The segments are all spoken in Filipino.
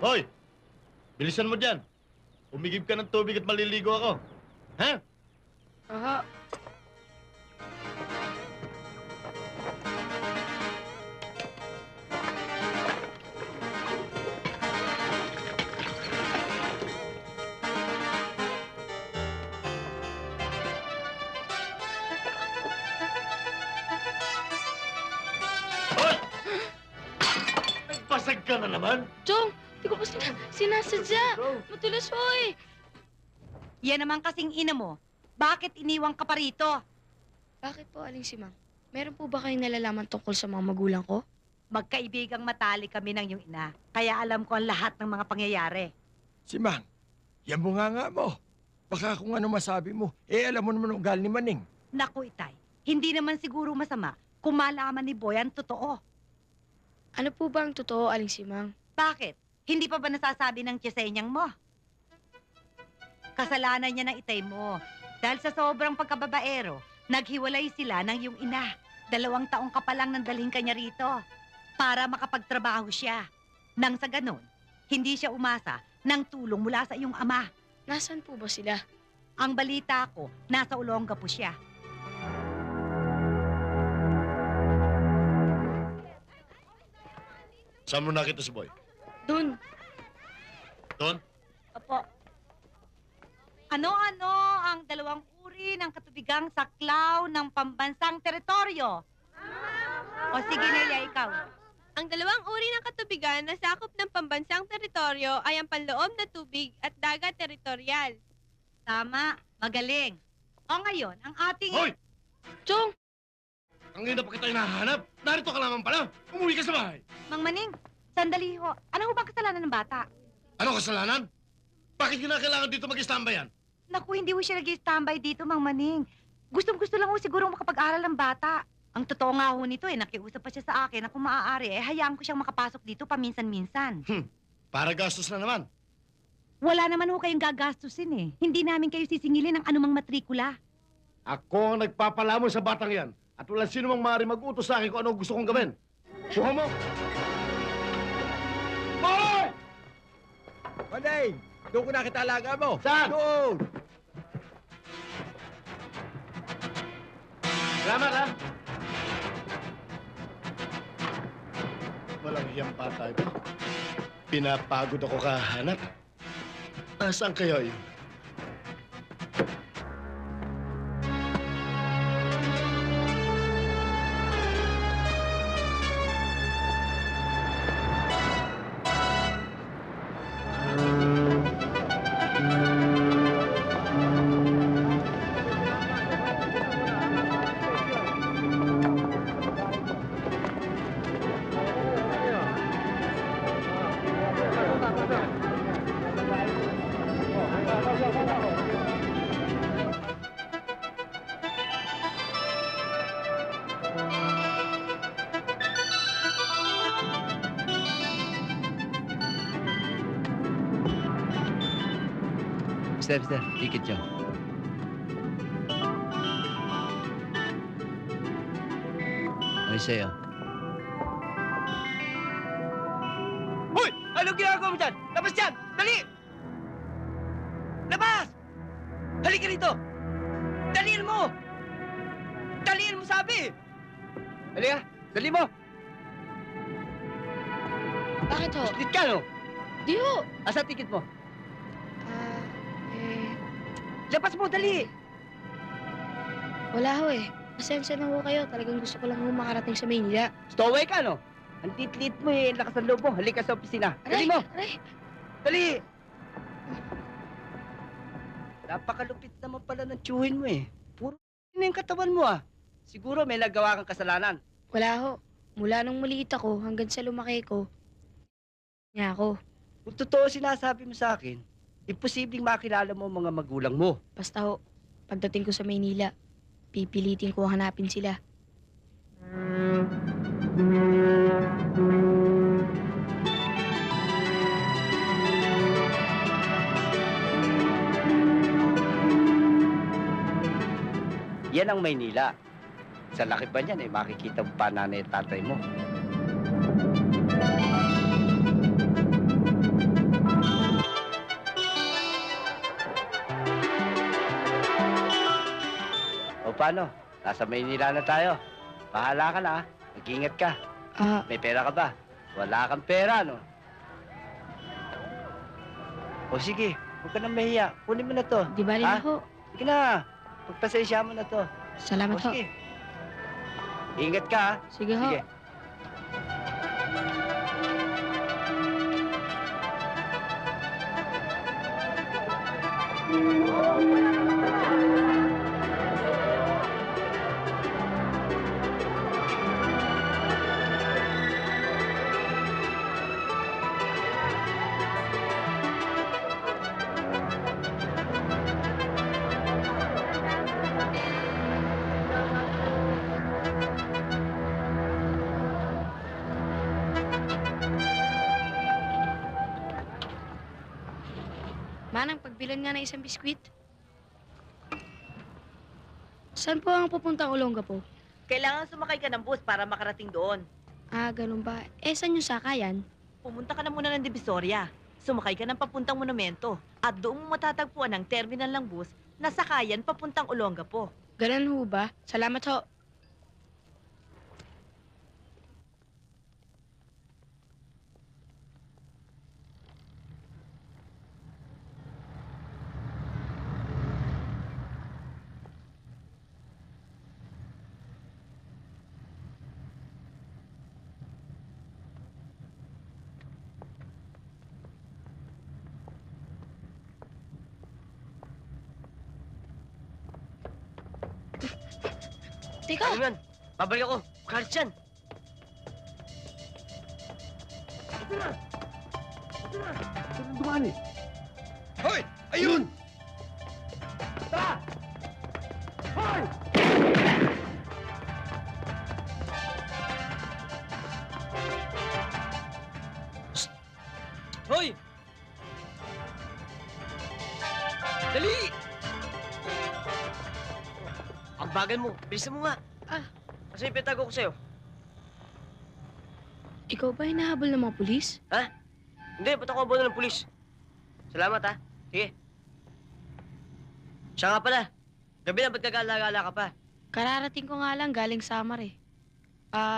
Hoy! Bilisan mo dyan. Umigib ka ng tubig at maliligo ako. Ha? Aha. Hoy! Nagpasag ka na naman? Chong, di ko po sinasadya. Matulas po eh. Yan naman kasing ina mo. Bakit iniwang ka pa rito? Bakit po, Aling si Mang? Meron po ba kayong nalalaman tungkol sa mga magulang ko? Magkaibigang matalik kami ng iyong ina. Kaya alam ko ang lahat ng mga pangyayari. Si Mang, yan mo nga mo. Baka kung ano masabi mo, alam mo naman ugal ni Maning. Naku, Itay, hindi naman siguro masama kung malaman ni Boy ang totoo. Ano po ba ang totoo, Aling si Mang? Bakit? Hindi pa ba nasasabi ng tiyasenyang mo? Kasalanan niya ng itay mo. Dahil sa sobrang pagkababaero, naghiwalay sila ng iyong ina. 2 taong ka pa lang nang dalhin kanya rito para makapagtrabaho siya. Nang sa ganon, hindi siya umasa ng tulong mula sa iyong ama. Nasaan po ba sila? Ang balita ko, nasa Olonga po siya. Saan mo nakita si Boy? Doon. Doon? Apo. Ano-ano ang 2 uri ng katubigang saklaw ng pambansang teritoryo? O sige, Nelia, ikaw. Ang 2 uri ng katubigan na sakop ng pambansang teritoryo ay ang panloob na tubig at dagat teritorial. Tama, magaling. O ngayon, ang ating... Hoy! Chong! Ang ina pa kita hinahanap. Narito ka naman pala. Umuwi ka sa bahay. Mang Maning, sandali ho. Ano ho bang kasalanan ng bata? Ano kasalanan? Bakit kinakailangan dito mag-istamba yan? Naku, hindi ho siya nag-standby dito, Mang Maning. Gustong-gusto lang ho siguro makapag-aral ng bata. Ang totoo nga ho nito nakiusap pa siya sa akin na kung maaari, hayaan ko siyang makapasok dito paminsan-minsan. Para gastos na naman. Wala naman ho kayong gagastusin Hindi namin kayo sisingilin ng anumang matrikula. Ako ang nagpapalamon sa batang yan. At wala sino mang maaari mag-utos sa akin kung ano gusto kong gawin. Kuha mo! Boy! Maning, doon ko nakita alaga mo. Saan? Doon! Salamat, ha? Walang hiyang patay ko. Pinapagod ako kahanap. Nasaan kaya yun? Mister, ticket nyo. Ay, sa'yo. Hoy! Anong ginagawa mo dyan? Labas dyan! Dali! Labas! Halika rito! Daliin mo! Daliin mo sabi! Halika! Dali mo! Bakit ho? Split ka, no? Di ho. Asa ticket mo? Eh, Labas mo, dali! wala ho eh. Pasensya na ho kayo. Talagang gusto ko lang ho makarating sa Maynila. Stowaway ka, no? Ang lit-lit mo eh, lakas ng loob mo. Halika sa opisina. Dali mo! Aray! Dali! Napakalupit naman pala ng tiyuhin mo eh. Puro na yung katawan mo ah. Siguro may nagawa kang kasalanan. Wala ho. Mula nung maliit ako hanggang sa lumaki ko, niya ako. Kung totoo sinasabi mo sa akin, imposibleng makilala mo ang mga magulang mo. Basta ho, pagdating ko sa Maynila, pipilitin ko hanapin sila. Yan ang Maynila. Sa laki ba niyan eh, makikita mo pa nanay at tatay mo. paano? Nasa Maynila na tayo. Bahala ka na, ha? Mag-ingat ka. Ah, May pera ka ba? Wala kang pera, no? O sige, huwag ka nang mahiya. Kunin mo na to. di bali na Ha? ho. Sige na. Pagpasensya mo na to. Salamat O ho. sige. Ingat ka, ha? Sige ho. Sige. Manang, pagbilan nga ng isang biskwit. Saan po ang pupuntang Olongapo? Kailangan sumakay ka ng bus para makarating doon. Ah, ganun ba? Eh, saan yung sakayan? Pumunta ka na muna ng Divisoria. Sumakay ka ng papuntang monumento. At doon mo matatagpuan ang terminal ng bus na sakayan papuntang Olongapo. Ganun ho ba? Salamat ho. Teka, Ano yan? Babalik ako. Cards yan. Dumani. Hoy! Ayun! Hoy! Dali! Ang bagal mo. Bilisan mo nga. Kasi yung pitago ko sa'yo. ikaw ba hinahabol ng mga pulis? Hindi, ba't ako abono ng pulis? Salamat, ha? Sige. Siya nga pala. Gabi na, ba't kagala-gala ka pa? Kararating ko nga lang galing Samar eh.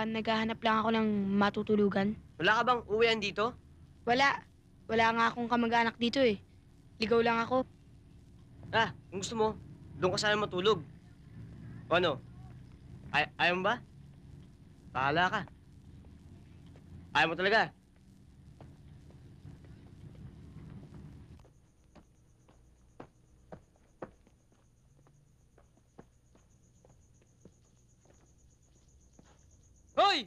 Naghahanap lang ako ng matutulugan. Wala ka bang uwian dito? Wala. Wala nga akong kamag-anak dito eh. Ligaw lang ako. Kung gusto mo, doon ka sana matulog. O ano? Ayaw mo ba? Bahala ka. Ayaw mo talaga. Hoy!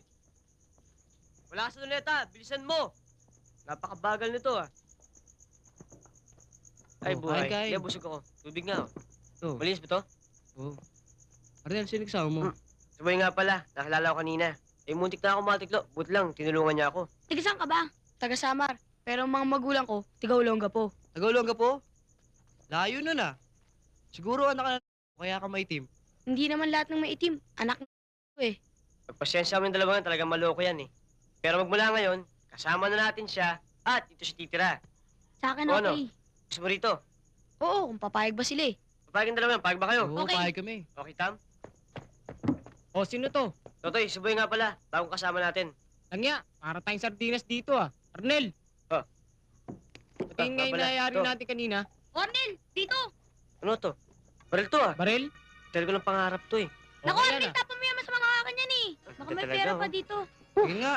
Wala ka sa luneta. Bilisan mo. Napakabagal nito, Ay, buhay. kain. Hindi, busog ako. Tubig nga, Oh. Malinis ba to? Arnel, sino kasama mo? Sabay nga pala. Nakilala ko kanina. Muntik na ako matiklo. Buti lang, tinulungan niya ako. Taga saan ka ba? Taga Samar. Pero ang mga magulang ko, tiga Olongapo. Tagaulong ka po? Layo nun ah. Siguro anak ka na kaya ka maitim. Hindi naman lahat ng maitim. Anak ng eh. Pagpasensya mo yung dalawa yan, talagang maloko yan Pero magmula ngayon, kasama na natin siya at ito si titira. Sa akin O, ano? okay. Gusto mo rito? Oo, kung papayag ba sila eh. Papayag ang dalawa yan. Payag ba kayo? Oo, Okay. pahay kami. Okay, Tam? O, sino to? Totoy, si Boy nga pala. Bagong kasama natin. Langya, para tayong sardinas dito ah. Arnel! Ito, Tingin nga yung nangyayari Ito. natin kanina. Cornel, dito! Ano to? Baril to Barel? Dahil ko ng pangarap to Naku, Okay Arnel, na. tapon mo yan sa mga kakanyan eh. Baka may Talaga, pera oh. pa dito. Sige nga.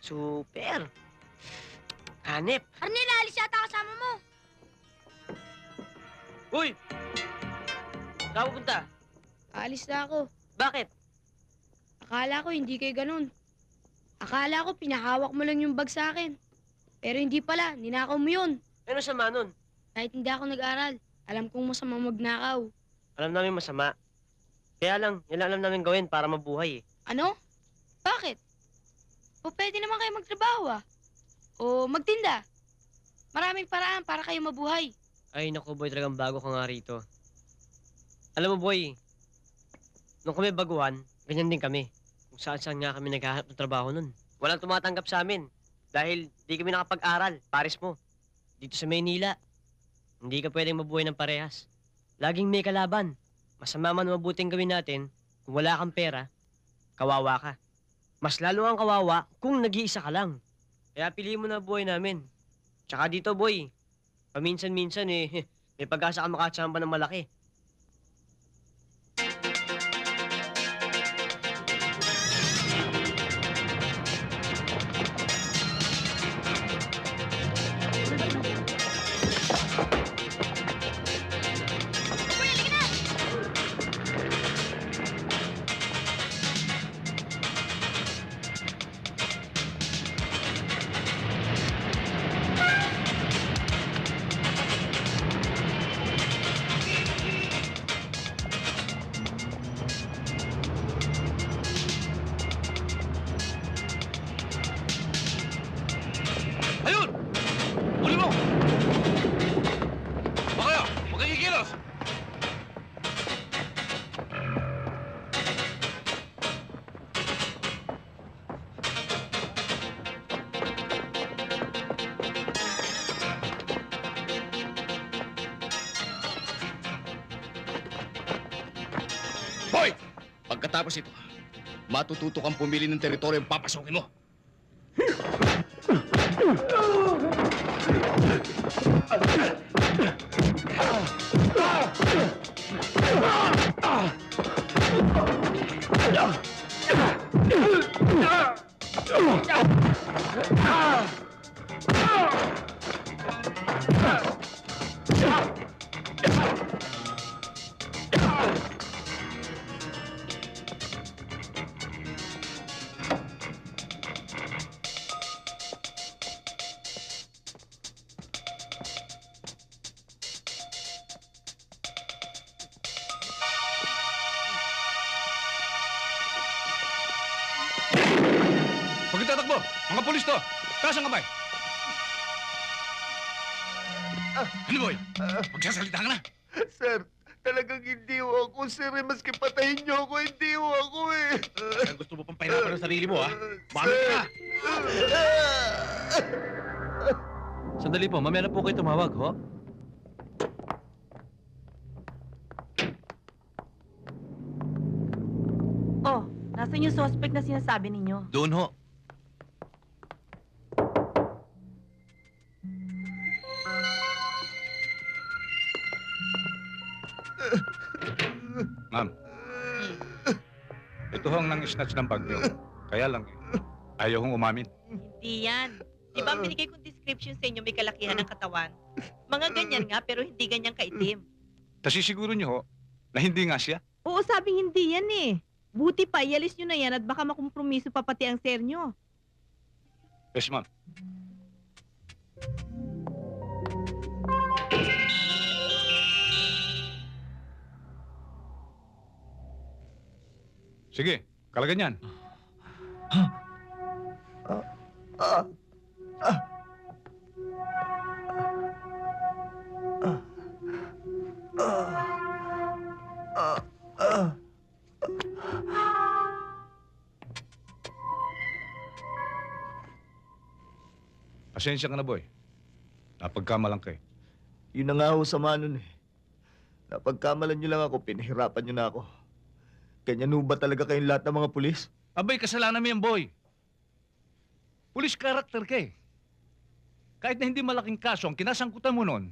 Super. Hanip. Arnel, alis yata kasama mo. Uy! Saan pupunta? Aalis na ako. Bakit? Akala ko hindi kayo ganun. Akala ko pinahawak mo lang yung bag sa akin. Pero hindi pala, ninakaw mo yun. Ano sama nun? Kahit hindi ako nag-aral, alam kong masama magnakaw. Alam namin masama. Kaya lang, yan lang alam namin gawin para mabuhay Ano? Bakit? O pwede naman kayo magtrabaho ah. O magtinda. Maraming paraan para kayo mabuhay. Ay, naku boy, talagang bago ka nga rito. Alam mo boy, nung kami baguhan, ganyan din kami. Kung saan-saan nga kami naghahanap ng trabaho nun. Walang tumatanggap sa amin. Dahil di kami nakapag-aral, pares mo. Dito sa Maynila, hindi ka pwedeng mabuhay ng parehas. Laging may kalaban. masama man o mabuting gawin natin, kung wala kang pera, kawawa ka. Mas lalo ang kawawa kung nag-iisa ka lang. Kaya piliin mo na buhay namin. Tsaka dito, boy, paminsan-minsan eh, may pag-asa ka makachamba ng malaki. Ayun! Huli mo! O kayo, huwag kang kikilos! Hoy! Pagkatapos ito, matututo kang pumili ng teritoryo yung papasokin mo. Huwag kang tatakbo! Mga pulis to! Taas ang kamay! Ano, boy? Magsasalita ka na! Sir, talagang hindi ho ako, sir. Maski patayin niyo ako, hindi ho ako eh. Kaya gusto mo pang pahirapan ang sarili mo, ha? Bakit ka? Sandali po, mamaya na po kayo tumawag, ho? Oh, nasan yung suspect na sinasabi ninyo? Doon, ho. Ma'am, ito hong nang-snatch ng bag niyo. Kaya lang, ayaw hong umamin. Hindi yan. Di ba ang binigay kong description sa inyo may kalakihan ng katawan? Mga ganyan nga, pero hindi ganyan kaitim. Tasisiguro niyo ho na hindi nga siya. Oo, sabing hindi yan eh. Buti pa, ialis nyo na yan at baka makompromiso pa pati ang sir nyo. Yes, ma'am. Sige, kalagan yan. Pasensya ka na, boy. Napagkamalang ka eh. Yun na nga ho sama nun eh. Napagkamalan niyo lang ako, pinahirapan niyo na ako. Ganyan ho ba talaga kayong lahat ng mga pulis? Abay, kasalanan mo yan, boy. Police character ka eh. Kahit na hindi malaking kaso, ang kinasangkutan mo noon,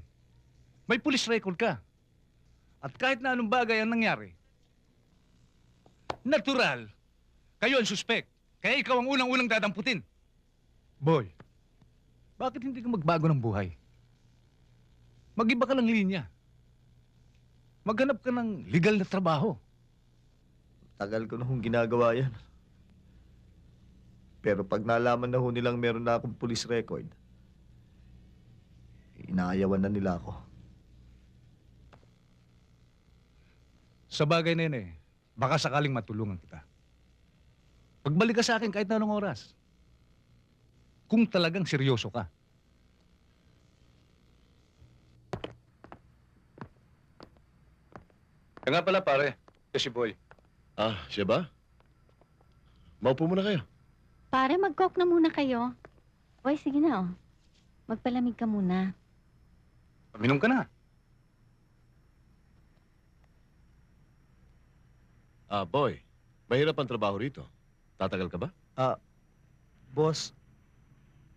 may police record ka. At kahit na anong bagay ang nangyari, natural, kayo ang suspect. Kaya ikaw ang unang-unang dadamputin. Boy, bakit hindi ka magbago ng buhay? Mag-iba ka ng linya. Maghanap ka ng legal na trabaho. Tagal ko na hong ginagawa yan. Pero pag nalaman na ho nilang meron na akong police record, inaayawan na nila ako. Sa bagay na yun eh, baka sakaling matulungan kita. Pagbalik ka sa akin kahit na anong oras. Kung talagang seryoso ka. Kaya nga pala pare, si Boy. Ah, siya ba? Maupo muna kayo. Pare, mag-coke na muna kayo. Hoy, sige na, oh. Magpalamig ka muna. Minom ka na. Boy, mahirap ang trabaho rito. Tatagal ka ba? Boss,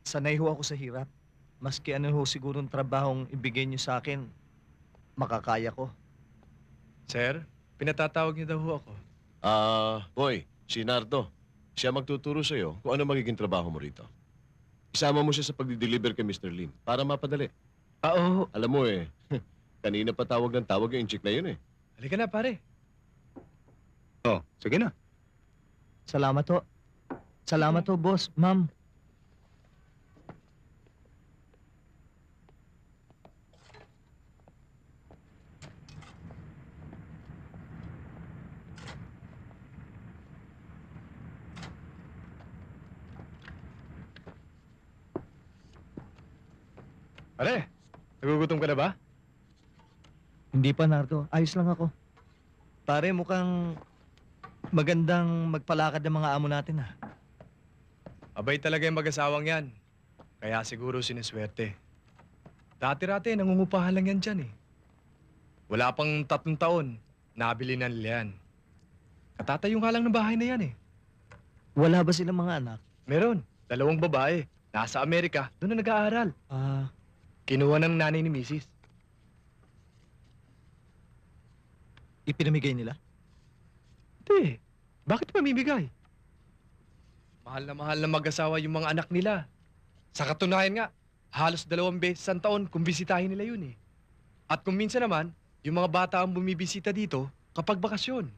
sanay ho ako sa hirap. Maski ano ho sigurong trabahong ibigay niyo sa akin, makakaya ko. Sir, pinatatawag niyo daw ho ako. Boy, si Nardo. Siya magtuturo sa'yo kung ano magiging trabaho mo rito. Isama mo siya sa pagdi-deliver kay Mr. Lim para mapadali. Oo. Alam mo kanina pa tawag ng tawag yung chick na yun Halika na, pare. Oh, sige na. Salamat ho. Salamat ho, boss. Ma'am. Pare, nagugutom ka na ba? Hindi pa, Nardo. Ayos lang ako. Pare, mukhang magandang magpalakad ng mga amo natin, ha? Abay talaga yung mag-asawang yan. Kaya siguro siniswerte. Dati-rati, nangungupahan lang yan dyan Wala pang 3 taon, nabili na nila yan. Katatayo nga lang ng bahay na yan Wala ba silang mga anak? Meron, 2 babae. Nasa Amerika, doon na nag-aaral. Kinuha ng nanay ni Mrs. Ipinamigay nila? Hindi. Bakit pamimigay? Mahal na mag-asawa yung mga anak nila. Sa katunayan nga, halos 2 beses ang taon kung bisitahin nila yun At kung minsan naman, yung mga bata ang bumibisita dito kapag bakasyon.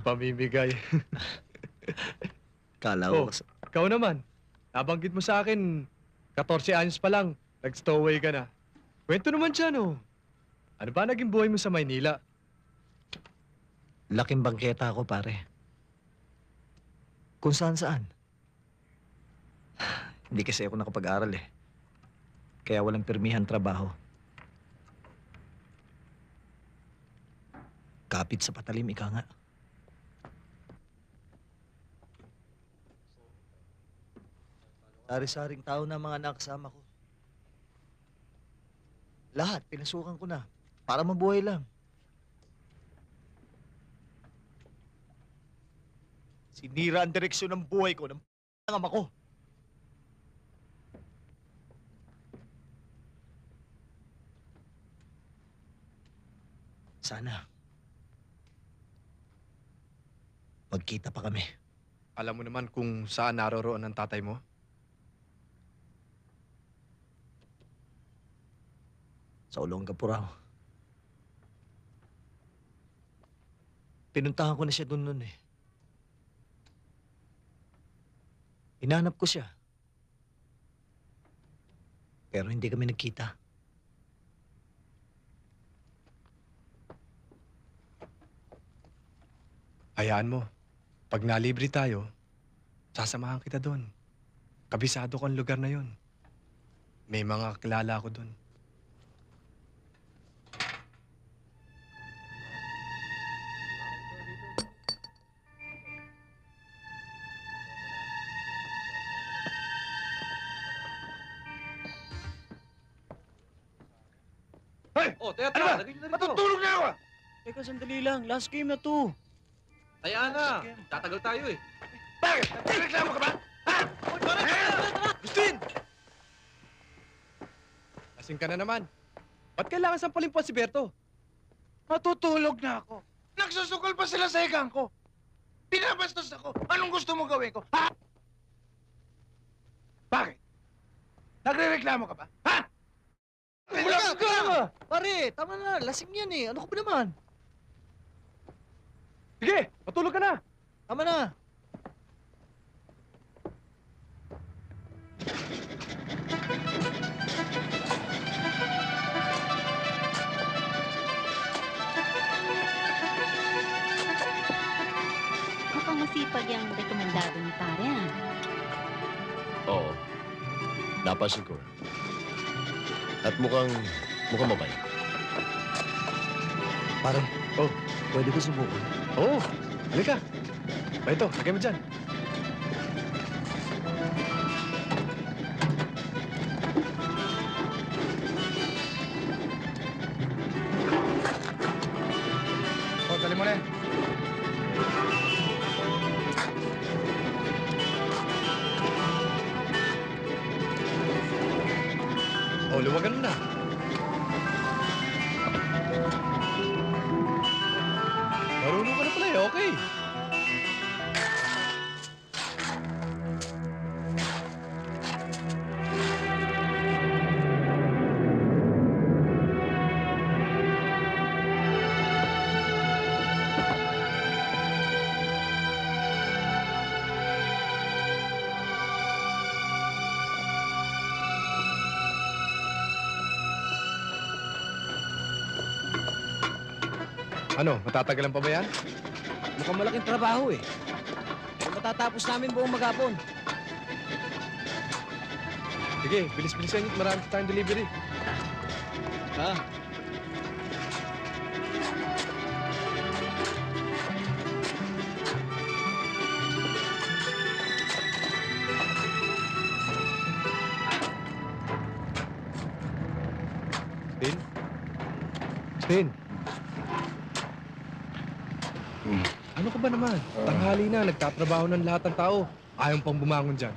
Pamimigay. Kala Oh. ko. Ikaw naman, nabanggit mo sa akin, 14 anyos pa lang, nag-stowaway ka na. Kwento naman dyan, Ano ba naging buhay mo sa Maynila? Laking bangketa ako, pare. Kung saan-saan. Hindi kasi ako nakapag-aral Kaya walang pirmihan trabaho. Kapit sa patalim, ika nga. Sari-saring tao na mga nakasama ko. Lahat, pinasukan ko na. Para mabuhay lang. Sinira ang direksyon ng buhay ko ng ama ko. Sana. Magkita pa kami. Alam mo naman kung saan naroroon ang tatay mo? Sa Olongaporao. Pinuntahan ko na siya doon nun Hinanap ko siya. Pero hindi kami nagkita. Hayaan mo. Pag nalibre tayo, sasamahan kita doon. Kabisado ko ang lugar na yon. May mga kilala ko doon. Oh, teka, Ano ba? lagay nyo na rito. Matutulog na ako! Teka, sandali lang. Last game na to. Hayaan na. Tatagal tayo Bakit? Nagreklamo ka ba? Ha? Gustin! Lasing ka na naman. Ba't kailangan sampalin po si Berto? Matutulog na ako. Nagsusukol pa sila sa higang ko. Pinabastos ako. Anong gusto mo gawin ko? Ha? Bakit? Nagre-reklamo ka ba? Ha? Wala ka! Pare, tama na. Lasing yan Ano ka ba naman? Sige, matulog ka na. Tama na. Mukhang masipag yung rekomendado ni pare, Oo. Napansin ko. At mukhang mabait. Pare, pwede ko subukan? Oo, halika. Ito, lagay mo dyan. Dali mo na O, luwagan mo na. Marunong ka na pala eh, okay. Ano, matatagalan pa ba yan? Mukhang malaking trabaho eh. Kung matatapos namin buong maghapon. Sige, bilis-bilisan nyo. Marami pa tayong delivery. Ha? Stin? Stin? Ano ka ba naman? Tanghali na, nagtatrabaho ng lahat ng tao. Ayaw pang bumangon dyan.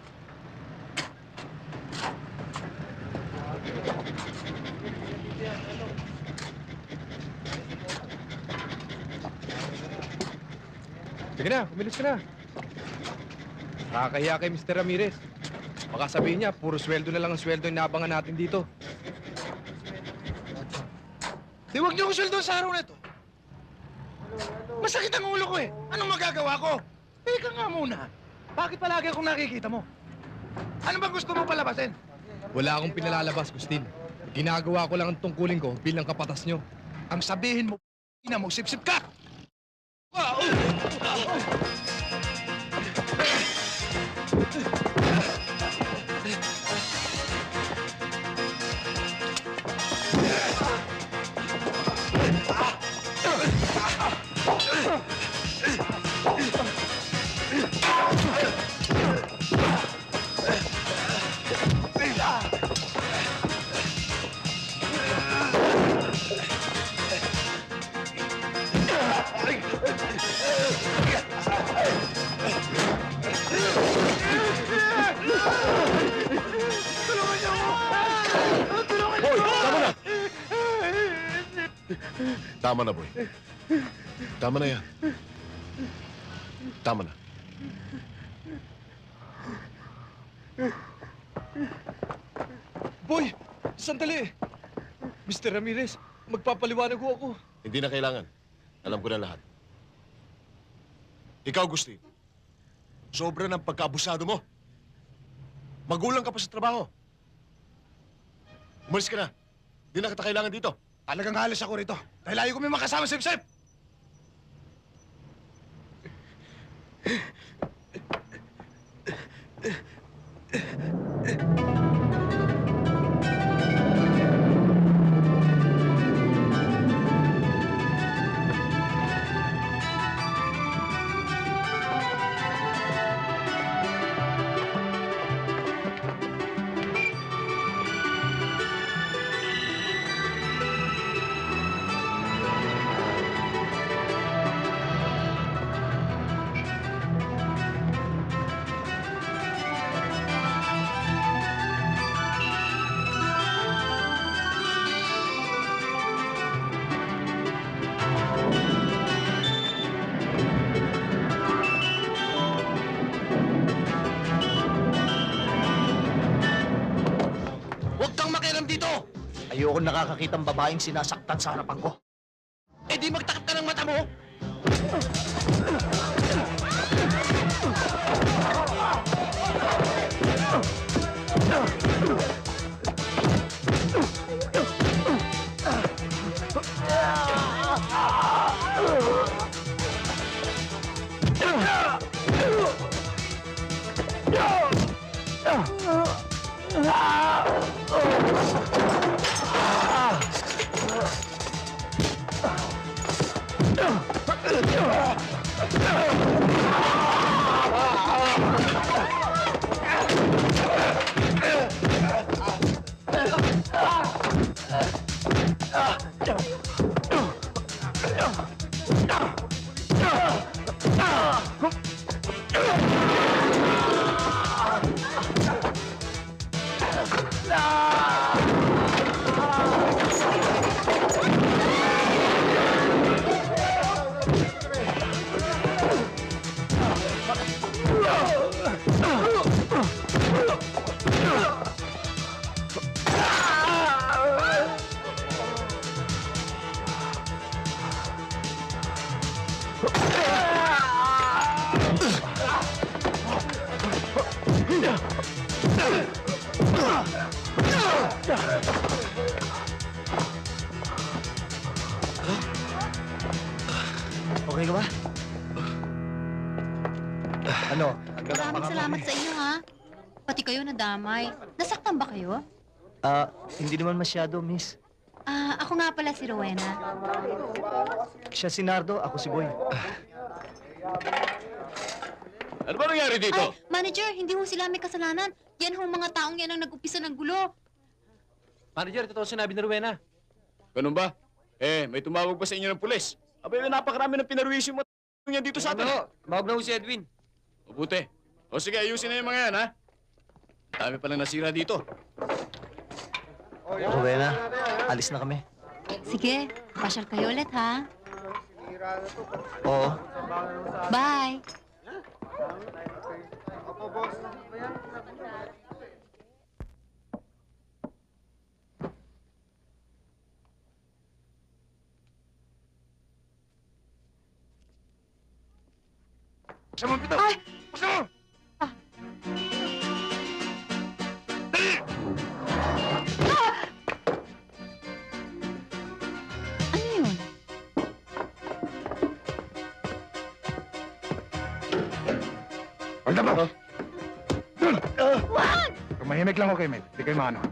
Sige na, kumilos ka na. Nakakahiya kay Mr. Ramirez. Baka sabihin niya, puro sweldo na lang ang sweldo yung naabangan natin dito. Di wag niyo ko sweldo sa araw na ito. Masakit ang ulo ko eh. Anong magagawa ko? Teka nga muna. Bakit palagi akong nakikita mo? Ano bang gusto mo palabasin? Wala akong pinalalabas, Gustin. Ginagawa ko lang ang tungkulin ko bilang kapatas nyo. Ang sabihin mo, ina mo, sip-sip ka! Wow! Tama na, boy. Tama na yan. Tama na. Boy! Sandali! Mr. Ramirez, magpapaliwanag ho ako. Hindi na kailangan. Alam ko na lahat. Ikaw, Gusti. Sobra ng pagkaabusado mo. Magulang ka pa sa trabaho. Umalis ka na. Hindi na kita kailangan dito. Talagang halos ako rito. Dahil ayaw ko may makasama sip-sip! Huwag kang makialam dito! Ayoko nakakakitang babaeng sinasaktan sa harapan ko. Eh di magtakip ka ng mata mo! Kamusta? Okay ka ba? Ano? Maraming salamat sa inyo, ha? Pati kayo nadamay. Nasaktan ba kayo? Hindi naman masyado, miss. Ako nga pala si Rowena. Siya si Nardo, ako si Boy. Ano ba nangyari dito? Manager, hindi ho sila may kasalanan. Yan ho mga taong yan ang nag-umpisa ng gulo. Manager, totoo sinabi ni Rowena. Ganun ba? May tumawag ba sa inyo ng pulis? Abay, napakarami ng pinaruwisyo mo yan dito sa atin. Mawag na ho si Edwin. Mabuti. O sige, ayusin na yung mga yan, ha? Dami palang nasira dito. Rowena, alis na kami. Sige, pasyal kayo ulit, ha? Oo. Bye! Buksan mo ang pito! Buksan mo! Ano yun? Pagda mo! Dun! Tumahimik lang ako kayo, Mel. Di kayo maano.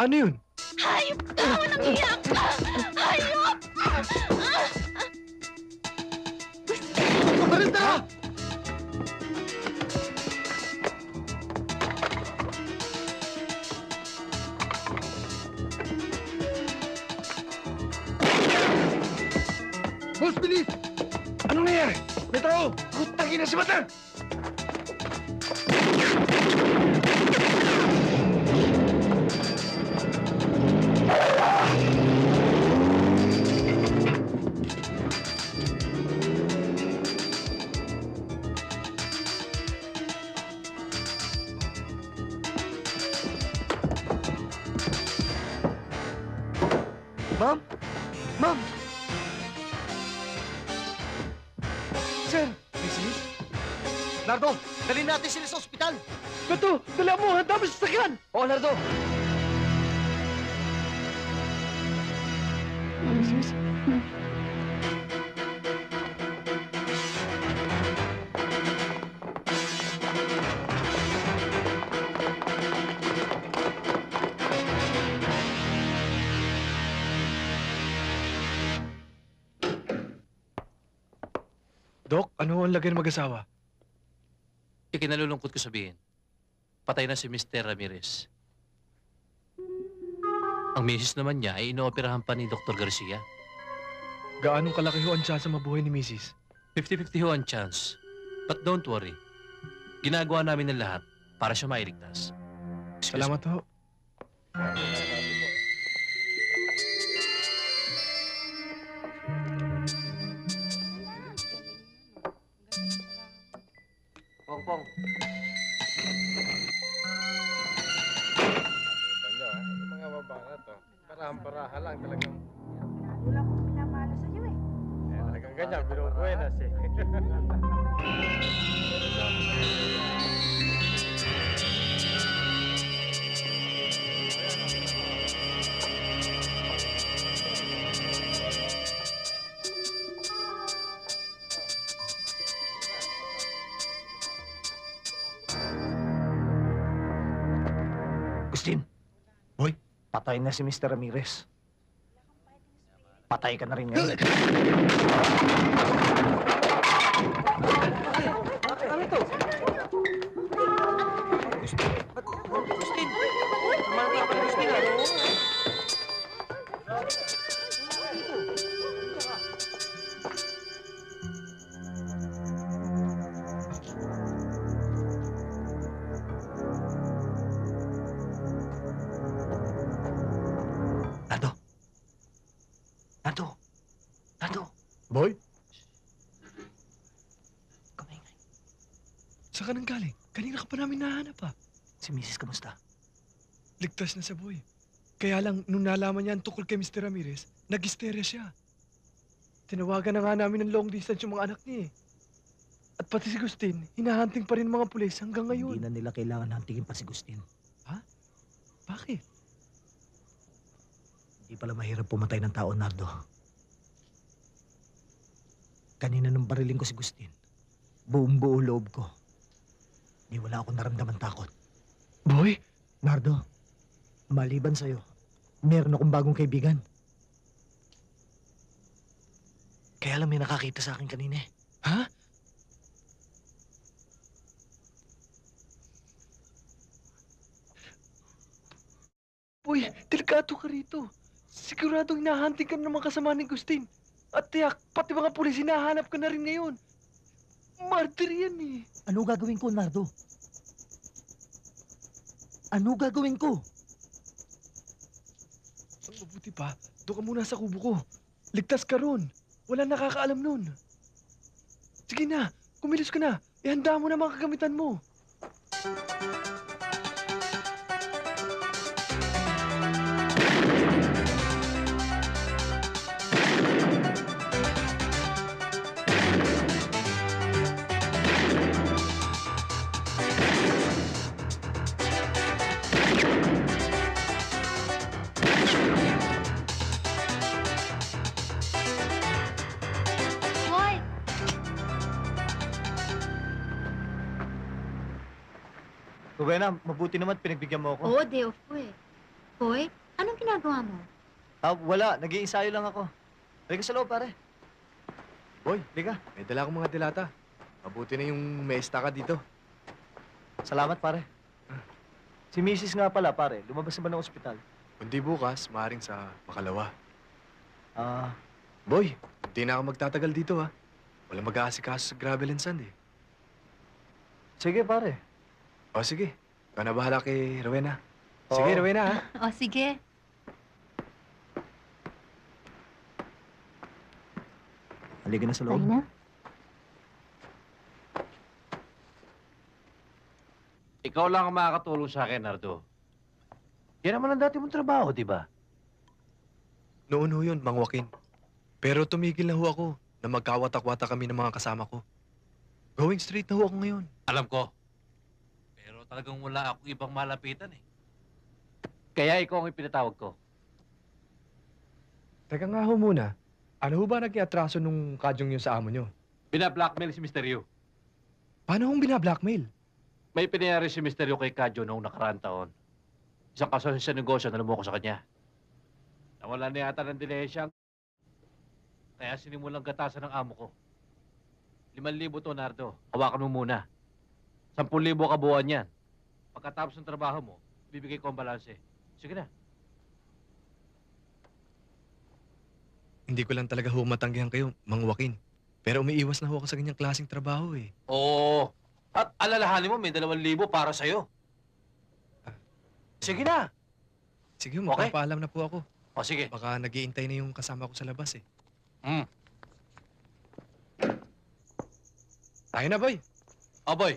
Ano yun? Hayop ka! Walang iyak ka! Hayop! Marinda! Boss, bilis! Anong nangyari? May tao! Kutangin na si Matan! Ma'am? Ma'am! Sir! Mrs.? Nardo, dalhin natin sila sa ospital! Beto, dala mo, handa mo sa sakyan! Oo, Nardo! Mrs.? Dok, ano ang lagay ng mag-asawa? Ikinalulungkot ko sabihin, patay na si Mr. Ramirez. Ang misis naman niya ay inooperahan pa ni Dr. Garcia. Gaanong kalaki ho ang tsansa mabuhay ni Mrs.? 50-50 ho ang chance. But don't worry. Ginagawa namin ng lahat para siya mailigtas. Excuse Salamat ho. Pong. Yung mga baba to, parahan-parahan lang talagang... Wala akong pinamalo sa'yo eh. Talagang ganyan, binubuenas eh. Agustin! Boy, patay na si Mr. Ramirez. Patay ka na rin ngayon. Ano to? Agustin! Tumating pa ng Agustin ah. Nardo! Boy? Kamaingay. Saan ka nang galing? Kanina ka pa namin nahanap ah. Si Mrs. kamusta? Ligtas na sa boy. Kaya lang, nung nalaman niya ang tukol kay Mr. Ramirez, nag-hysteria siya. Tinawagan na nga namin ng long distance yung mga anak niya eh. At pati si Gustin, hinahunting pa rin ng mga pulis hanggang ngayon. Hindi na nila kailangan hantingin pa si Gustin. Bakit? Hindi pala mahirap pumatay ng tao, Nardo. Kanina nung bariling ko si Gustin, buong-buo loob ko. Di wala akong naramdaman takot. Boy? Nardo, maliban sa'yo, meron akong bagong kaibigan. Kaya lang may nakakita sa akin kanina eh. Ha? Boy, delikado ka rito. Siguradong hinahunting ka ng mga kasama ni Gustin. At tiyak, pati mga pulis hinahanap ka na rin ngayon. Murder yan eh. Ano gagawin ko, Nardo? Ano gagawin ko? Ang mabuti pa, doon ka muna sa kubo ko. Ligtas ka ron. Wala nakakaalam nun. Sige na, kumilos ka na. Ihanda mo na mga kagamitan mo. Hoy! Rowena, mabuti naman pinagbigyan mo ako. Oo, day off ko eh. Hoy, anong ginagawa mo? Wala. Nag-iensayo lang ako. Halika sa loob, pare. Boy, halika. May dala akong mga dilata. Mabuti na yung may ka dito. Salamat, pare. Si Mrs. nga pala, pare. Lumabas na ba ng ospital? Kundi bukas, maaaring sa Makalawa. Boy. Hindi na ako magtatagal dito ha. Walang mag-aasikaso sa gravel and sand eh. Sige, pare. O sige, ikaw na bahala kay Rowena. Sige, Oo. Rowena ha. O, sige. Halika na sa loob. Tayo na. Ikaw lang ang makakatulong sa akin, Nardo. Yan naman ang dati mong trabaho, di ba? Noon ho yun, Mang Joaquin. Pero tumigil na ho ako na magkawatak-watak kami ng mga kasama ko. Going straight na ho ako ngayon. Alam ko. Pero talagang wala akong ibang malapitan eh. Kaya ikaw ang ipinatawag ko. Teka nga ho muna. Ano ho ba naging atraso nung kadyong yun sa amo nyo? Bina-blackmail si Mr. Yu. Paano hong binablackmail? May pinayari si Mr. Yu kay Kadyo noong nakaraang taon. Isang kaso sa negosyo na lumoko sa kanya. Nawala na yata ng dilesya. Kaya sinimulang gatasan ng amo ko. 5,000 to, Nardo. Hawakan mo muna. 10,000 kabuuan yan. Pagkatapos ng trabaho mo, bibigay ko ang balanse. Sige na. Hindi ko lang talaga ho matanggihan kayo, Mang Joaquin. Pero umiiwas na ho ako sa ganyang klaseng trabaho eh. Oo. At alalahanin mo, may 2,000 para sa'yo. Sige na. Sige, Okay. magpapaalam na po ako. O sige. Baka nag-iintay na yung kasama ko sa labas eh. Tayo na, boy. O boy,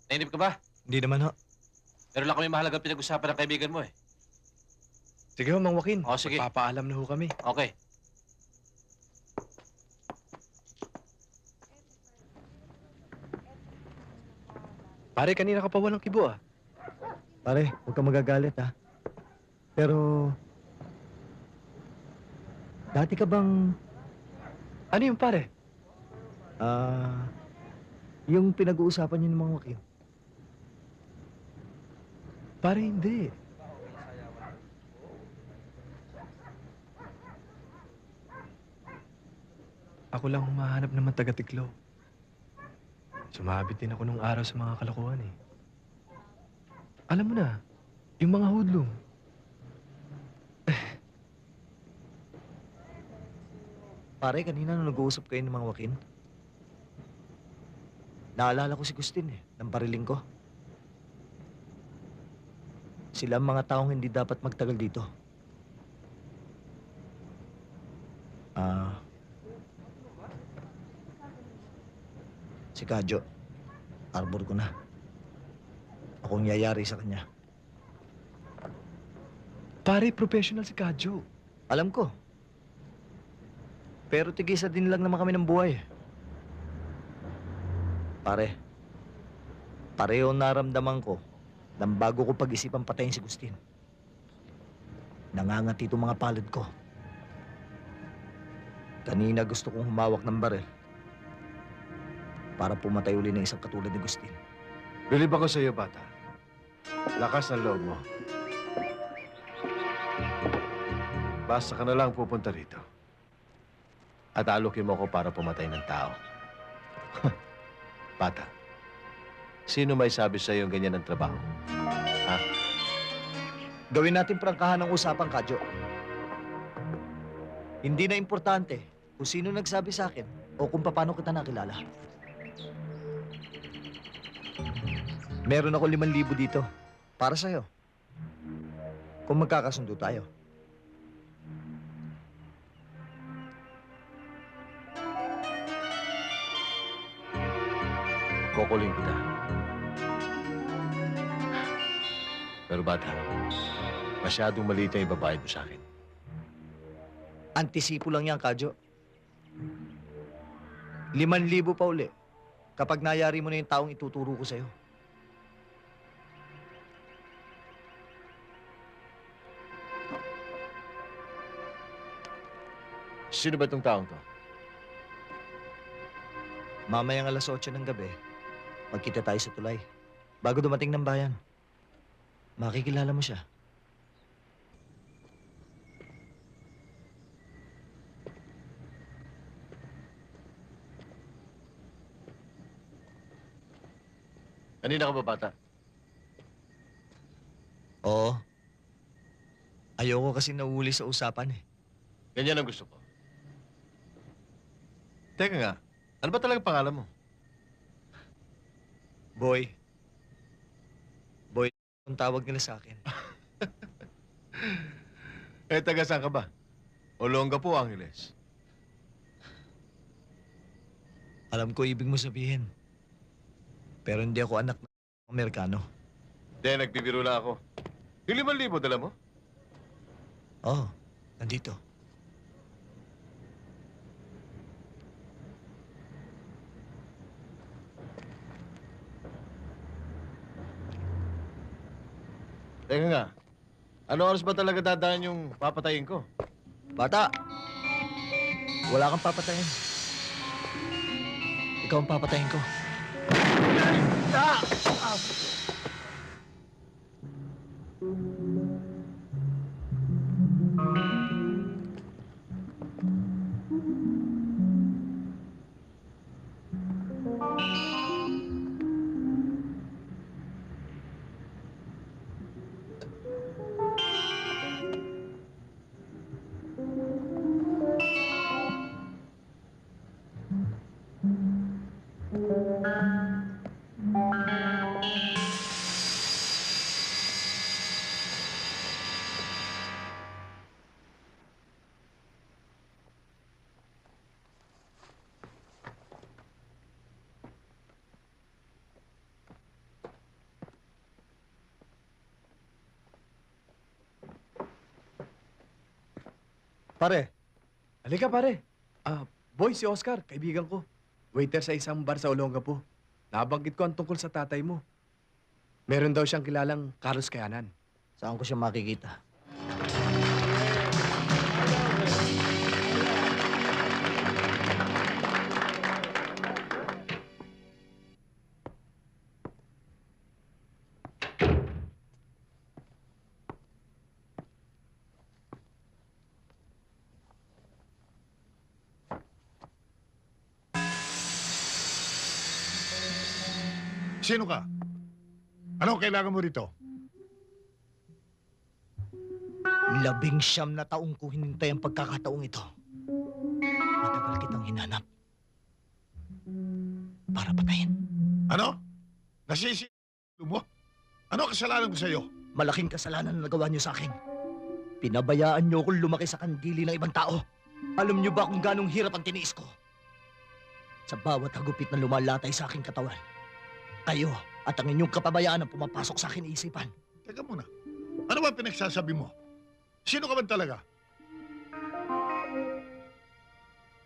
nainip ka ba? Hindi naman ho. Meron lang kami mahalagang pinag-usapan ng kaibigan mo eh. Sige ho, Mang Joaquin. O sige. Magpapaalam na ho kami. Okay. Pare, kanina ka pa walang kibo ah. Pare, huwag kang magagalit ha. Pero... Dati ka bang... Ano yung pare? Yung pinag-uusapan niyo ng mga Joaquin. Pare, hindi. Ako lang humahanap naman taga-tiklo. Sumabit din ako nung araw sa mga kalokohan eh. Alam mo na, yung mga hoodlum. Pare, kanina nung nag-uusap kayo ng mga Joaquin, naalala ko si Gustin eh, ng bariling ko. Sila ang mga taong hindi dapat magtagal dito. Si Kadyo, arbor ko na. Akong yayari sa kanya. Pare, professional si Kadyo. Alam ko. Pero tigisa din lang naman kami ng buhay. Pare, pareho naramdaman ko nang bago ko pag-isipan patayin si Agustin. Nangangati itong mga palad ko. Kanina gusto kong humawak ng baril para pumatay uli ng isang katulad ni Agustin. Bilib ako sa iyo, bata. Lakas ng loob mo. Basta ka na lang pupunta rito. At alukin mo ako para pumatay ng tao. Bata, sino may sabi sa iyo ganyan ng trabaho? Ha? Gawin natin prangkahan ng usapan, Kadyo. Hindi na importante kung sino nagsabi sa akin o kung paano kita nakilala. Meron ako 5,000 dito para sa'yo. Kung magkakasundo tayo. Kukuling kita. Pero bata, masyadong maliit ang ibabayad mo sa akin. Antisipo lang yan, Kadyo. 5,000 pa uli kapag nayari mo na yung taong ituturo ko sa'yo. Sino ba itong taong to? Mamayang 8:00 ng gabi, magkita tayo sa tulay. Bago dumating ng bayan, makikilala mo siya. Kanina ka ba, bata? Oo. Ayoko kasi nauuli sa usapan eh. Ganyan ang gusto ko. Teka nga, ano ba talaga pangalan mo? Boy. Boy, ang tawag nila sa akin. Eh, taga saan ka ba? Olongapo, Angeles. Alam ko ibig mo sabihin. Pero hindi ako anak ng Amerikano. Hindi, nagbibiro lang ako. Yung 5,000 dala mo? Oo, nandito. Teka nga, ano oras ba talaga dadaan yung papatayin ko? Bata! Wala kang papatayin. Ikaw ang papatayin ko. Pare, Halika, pare. Boy, si Oscar, kaibigan ko. Waiter sa isang bar sa Olongapo. Nabanggit ko ang tungkol sa tatay mo. Meron daw siyang kilalang Carlos Kayanan. saan ko siya makikita? Sino ka? Ano kailangan mo rito? 19 na taong ko hinintay ang pagkakataong ito. Matagal kitang hinanap. Para patayin. Ano? Nasisi mo? Ano kasalanan ko sa'yo? Malaking kasalanan na nagawa niyo sa akin. Pinabayaan niyo akong lumaki sa kandili ng ibang tao. Alam niyo ba kung ganong hirap ang tiniis ko? Sa bawat hagupit na lumalatay sa aking katawan, kayo at ang inyong kapabayaan ang pumapasok sa akin isipan. Teka muna. Ano ba pinagsasabi mo? Sino ka ba talaga?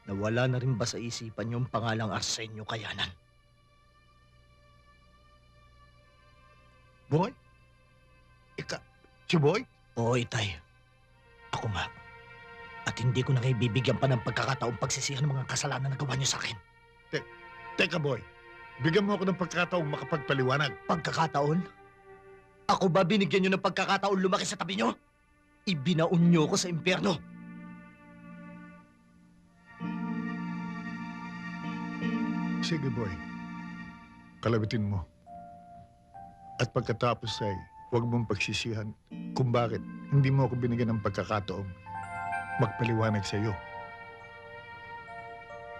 Nawala na rin ba sa isipan yung pangalang Arsenio Kayanan? Boy? Si Boy? Oo, Itay. Ako nga. At hindi ko na kayo bibigyan pa ng pagkakataong pagsisihan ng mga kasalanan na gawa niyo sa akin. Teka, Boy. Bigyan mo ako ng pagkakataong makapagpaliwanag. Pagkakataon? Ako ba binigyan niyo ng pagkakataon lumaki sa tabi niyo? Ibinaon niyo ko sa impyerno. Sige, Boy. Kalabitin mo. At pagkatapos ay huwag mong pagsisihan kung bakit hindi mo ako binigyan ng pagkakataong magpaliwanag sa iyo.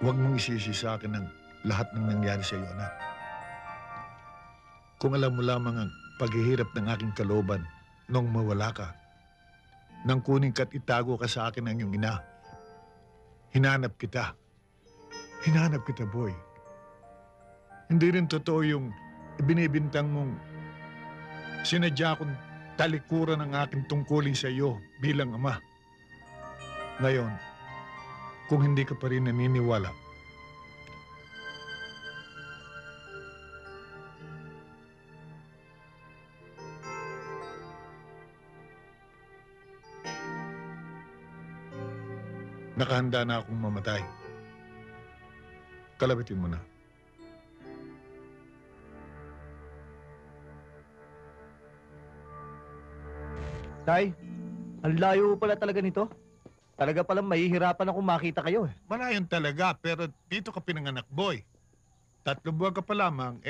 Huwag mong isisi sa akin ang lahat ng nangyari sa iyo, anak. Kung alam mo lamang ang paghihirap ng aking kalooban nung mawala ka, nang kunin ka't itago ka sa akin ng iyong ina, hinanap kita. Hinanap kita, Boy. Hindi rin totoo yung ibinibintang mong sinadya kong talikuran ang aking tungkulin sa iyo bilang ama. Ngayon, kung hindi ka pa rin naniniwala, nakahanda na akong mamatay. Kalabitin mo na. Tay, ang layo pala talaga nito. Talaga palang mahihirapan akong makita kayo eh. Malayon talaga, pero dito ka pinanganak, Boy. 3 buwan ka pa lamang,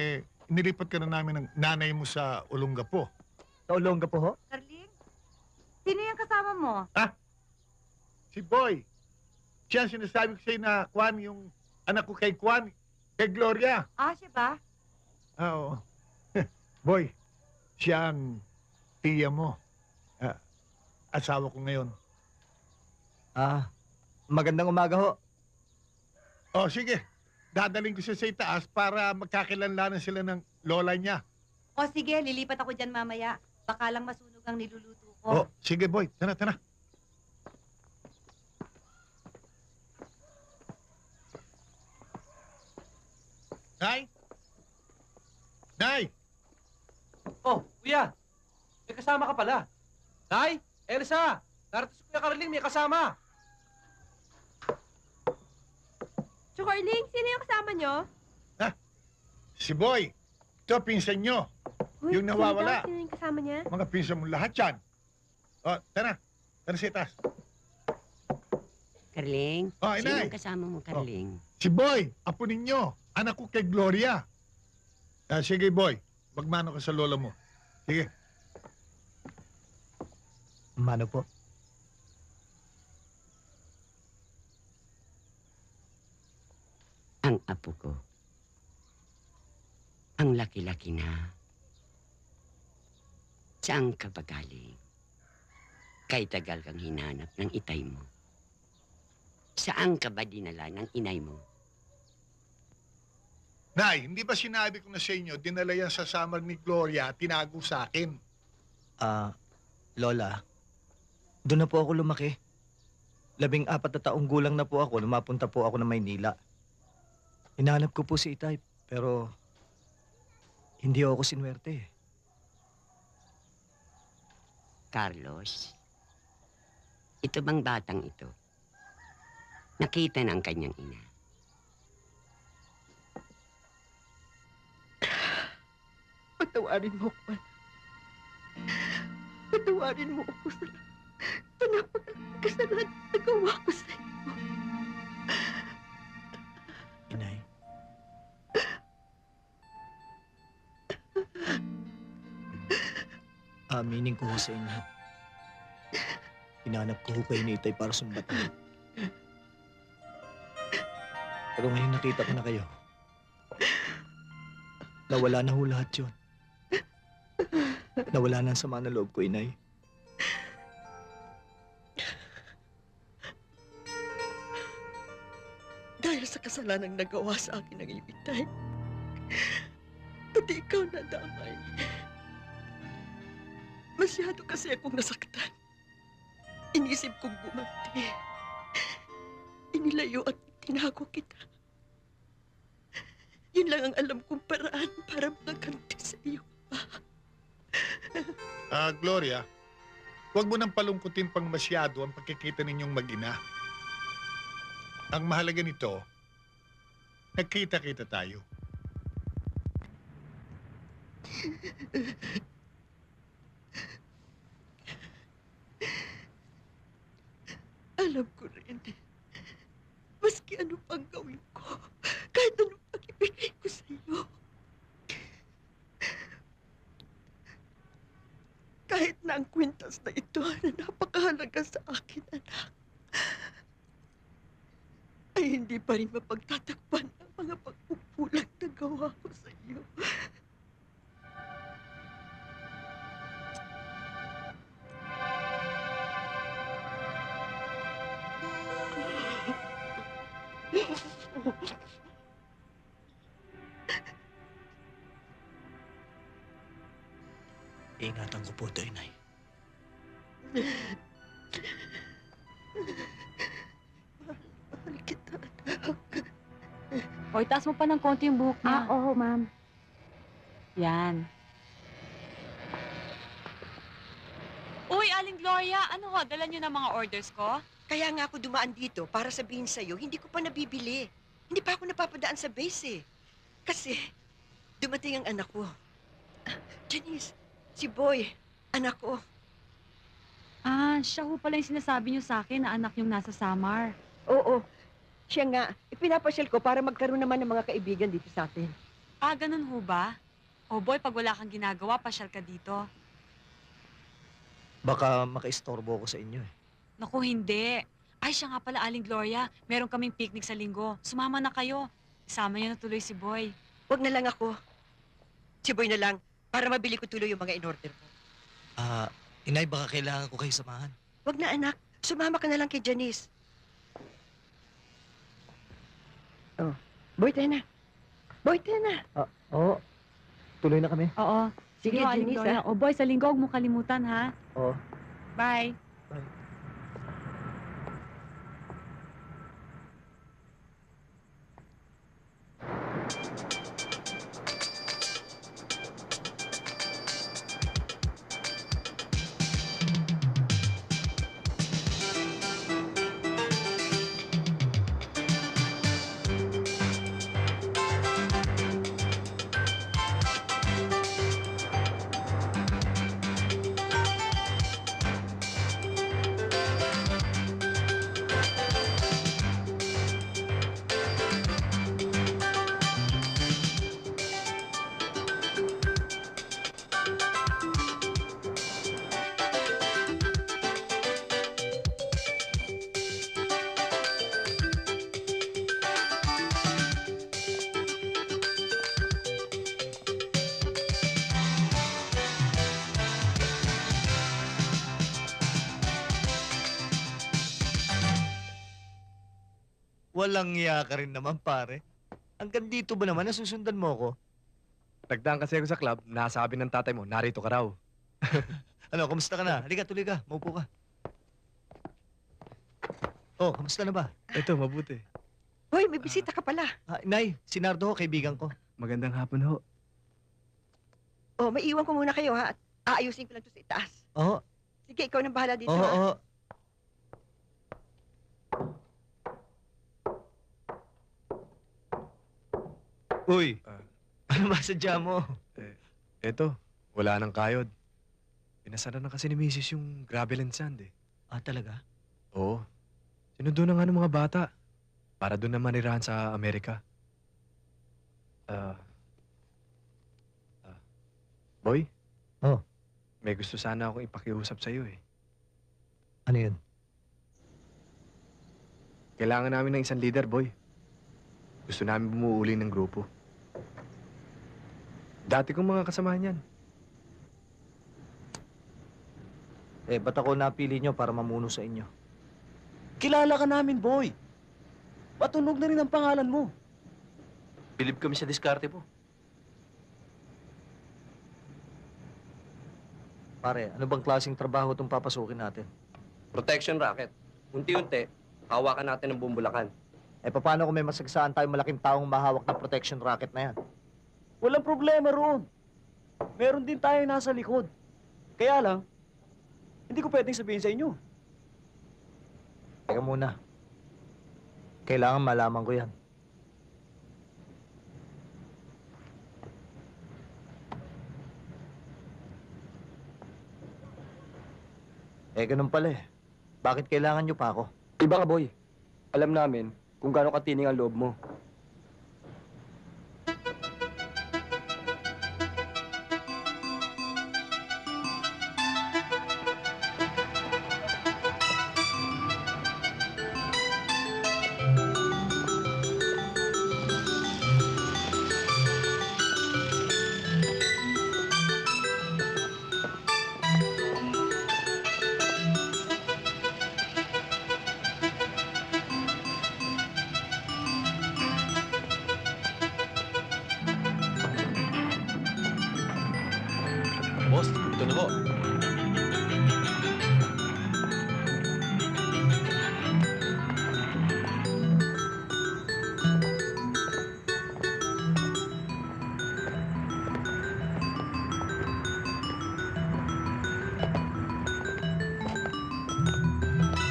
inilipat ka na namin ng nanay mo sa Olongapo. Sa Olongapo ho? Carling? Sino yung kasama mo? Si Boy. Siya ang sinasabi ko sa'yo na Kwan, yung anak ko kay Kwan, kay Gloria. Ah, siya ba? Oo. Boy, siya ang tiya mo. Asawa ko ngayon. Magandang umaga ho. Oh, sige. Dadaling ko siya sa itaas para magkakilanlanan sila ng lola niya. O sige, lilipat ako dyan mamaya. Baka lang masunog ang niluluto Oh, ko. sige, Boy. Tara, tara. Nay? Nay! Oh, kuya. May kasama ka pala. Nay, Elsa! Narito si Kuya Carling, may kasama. Chocorling, sino yung kasama nyo? Si Boy. Ito, pinsan nyo. Uy, Yung nawawala. Sino yung kasama niya? Mga pinsan mo lahat yan. Oh, tara. Tara sa itaas. Carling, Oh, sino inay. ang kasama mo, Carling? Si Boy, apo ninyo. Anak ko kay Gloria. Sige, Boy. Magmano ka sa lola mo. Sige. Mano po? Ang apo ko. Ang laki-laki na. Saan ka ba galing? Kay tagal kang hinanap ng itay mo. Saan ka ba dinala ng inay mo? Nay, hindi ba sinabi ko na sa inyo, dinala yan sa summer ni Gloria, tinago sa akin? Lola, doon na po ako lumaki. 14 na taong gulang na po ako nung mapunta po ako ng Maynila. Hinahanap ko po si Itay, pero hindi ako sinwerte eh. Carlos, ito bang batang ito? Nakita ng kanyang ina. Patawarin mo ko. Patawarin mo ako sa napakalaking kasalanan na nagawa ko sa iyo. Inay. Aminin ko ho sa inyo. Hinanap ko ho kayo ni Itay para sumbatan. Pero ngayon nakita ko na kayo. Nawala na ho lahat yun. Nawala na ang sama na loob ko, Inay. Dahil sa kasalanang nagawa sa akin ng ibitay, pati ikaw nadamay. Masyado kasi akong nasaktan. Inisip kong gumanti. Inilayo at tinago kita. Yun lang ang alam kong paraan para makaganti sa iyo. Gloria, huwag mo nang palungkutin pang masyado ang pagkikita ninyong mag-ina. Ang mahalaga nito, nagkita-kita tayo. Alam ko rin. Maski ano pang gawin ko, kahit ano pang ibigay ko sa iyo. Kahit na ang kwintas na ito na napakahalaga sa akin, anak, ay hindi pa rin mapagtatakpan ang mga pagpupulang na gawa ko sa iyo. Ingatan ko po ito, Inay. Mahal kita, anak. O, itaas mo pa ng konti yung buhok niya. Oo, ma'am. Yan. Uy, Aling Gloria, ano ho? Dala niyo ng mga orders ko? Kaya nga ako dumaan dito para sabihin sa'yo, hindi ko pa nabibili. Hindi pa ako napapadaan sa base eh. Kasi, dumating ang anak ko. Janice, si Boy, anak ko. Ah, siya ho pala yung sinasabi niyo sa akin na anak yung nasa Samar. Oo, siya nga. Ipinapasyal ko para magkaroon naman ng mga kaibigan dito sa atin. Ah, ganun ho ba? O boy, pag wala kang ginagawa, pasyal ka dito. Baka makaistorbo ako sa inyo eh. Naku, hindi. Ay, siya nga pala, Aling Gloria. Meron kaming picnic sa linggo. Sumama na kayo. Isama niyo na tuloy si Boy. Huwag na lang ako. Si Boy na lang, para mabili ko tuloy yung mga in-order ko. Inay, baka kailangan ko kayo samahan. Huwag na, anak. Sumama ka na lang kay Janice. Oh, Boy, tayo na. Boy, tayo na. Oo. Tuloy na kami. Oo. Sige, Sige, Aling Janice, Gloria. O, boy, sa linggo, huwag mo kalimutan, ha? Oo. Bye. Walang iya ka rin naman, pare. Hanggang dito ba naman nasusundan mo ko? Nagdaan kasi ako sa club, nasabi ng tatay mo, narito ka raw. Ano, kamusta ka na? Halika, tuloy ka. Maupo ka. Oh, kamusta na ba? Ito, mabuti. Boy, may bisita ka pala. Inay, si Nardo ho, kaibigan ko. Magandang hapon ho. Oh, maiiwan ko muna kayo, ha? At aayusin ko lang to sa itaas. Oo. Sige, ikaw nang bahala dito, Oo, ha? oo. Uy, ano ba sadya mo? Eto, wala nang kayod. Pinasara na kasi ni Mrs. yung gravel and sand eh. Ah, talaga? Oo. Sinundo na nga ng mga bata. Para doon na manirahan sa Amerika. Boy? Oh. May gusto sana akong ipakiusap sa'yo eh. Ano yun? Kailangan namin ng isang leader, boy. Gusto namin bumuuli ng grupo. Dati kong mga kasamahan yan. Eh, ba't ako napili nyo para mamuno sa inyo? Kilala ka namin, boy. Patunog na rin ang pangalan mo. Bilib kami sa diskarte mo. Pare, ano bang klaseng trabaho itong papasukin natin? Protection racket. Unti-unti, hawakan natin ng bumbulakan. Eh, paano kung may masagsaan tayong malaking taong mahawak na protection racket na yan? Walang problema roon. Meron din tayo nasa likod. Kaya lang, hindi ko pwedeng sabihin sa inyo. Teka muna. Kailangan malaman ko yan. Eh, ganun pala eh. Bakit kailangan nyo pa ako? Iba ka, boy. Alam namin kung gaano katining ang loob mo. Boss, ito na ho.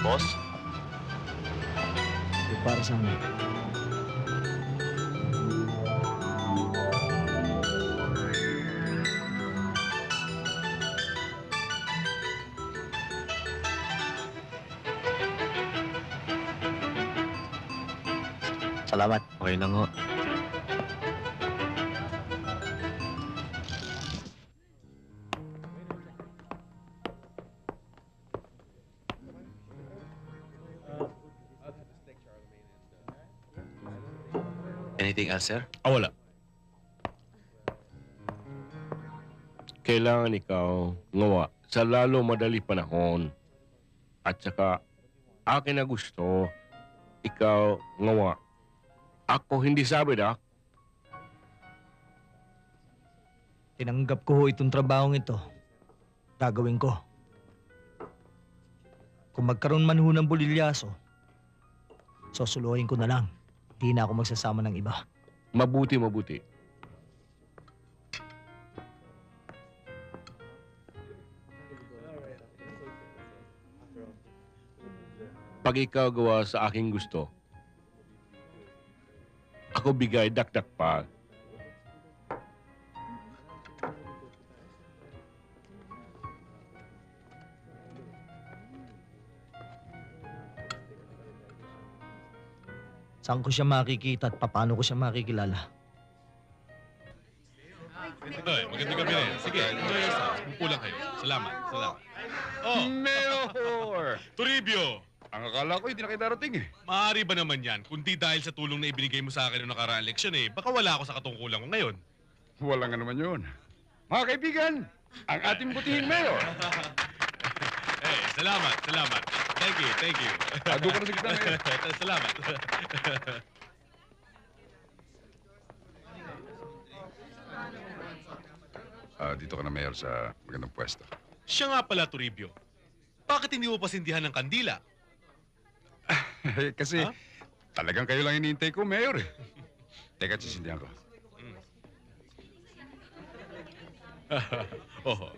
Boss? Ito para sa amin. Salamat. Okay lang ho. Anything else, sir? Wala. Kailangan ikaw ngawa sa lalo madali panahon. At saka, akin na gusto, ikaw ngawa. Ako hindi sabi na. Tinanggap ko ho itong trabahong ito. Gagawin ko. Kung magkaroon man ho ng bulilyaso, susuluhin ko na lang. Di na ako magsasama ng iba. Mabuti, mabuti. Pag ikaw gawa sa aking gusto, ako bigay dakdak pa. Saan ko siya makikita at paano ko siya makikilala? Ay, magandang gabi rin. Sige, enjoy yourself. Upo lang kayo. Salamat, salamat. Oh! Mayor! Toribio! Ang akala ko hindi na kayo darating eh. Maaari ba naman yan? Kundi dahil sa tulong na ibinigay mo sa akin noong nakaraang leksyon eh, baka wala ako sa katungkulan ko ngayon. Wala nga naman yun. Mga kaibigan, ang ating butihing mayor. Eh, salamat, salamat. Thank you, thank you. Ado ka na sa gitna ngayon. Salamat. Dito ka na, Mayor, sa magandang pwesto. Siya nga pala, Toribio. Bakit hindi mo pasindihan ng kandila? Kasi talagang kayo lang iniintay ko, Mayor eh. Teka, sisindihan ko. Oho.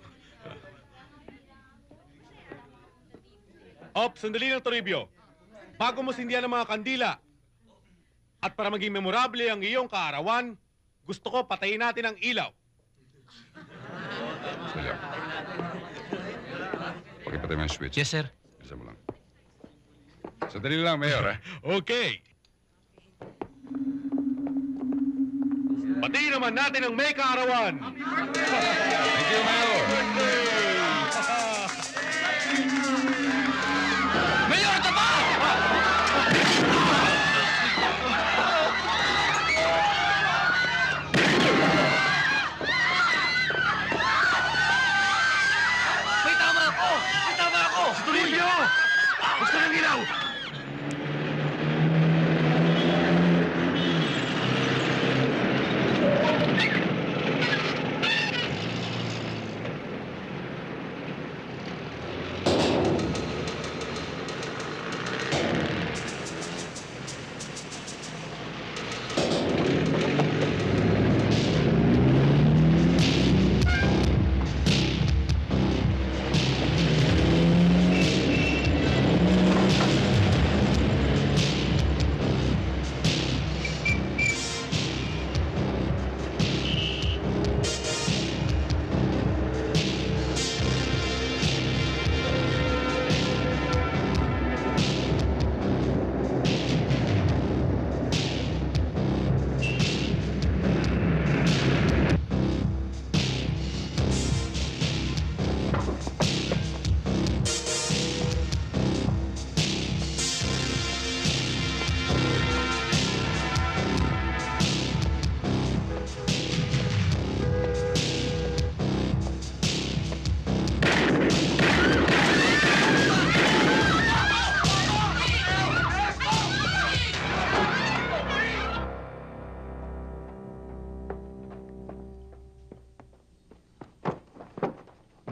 Op, sandali lang, Toribio. Bago mo sindihan ng mga kandila, at para maging memorable ang iyong kaarawan, gusto ko patayin natin ang ilaw. William. Pakipatay mo yung switch. Yes, sir. Bisa mo lang. Sandali lang, Mayor, eh. Okay. Patayin naman natin ang may kaarawan. Thank you, Mayor. Mayor, tama! May tama ako! May tama ako! Toribio! Gusto ng ilaw!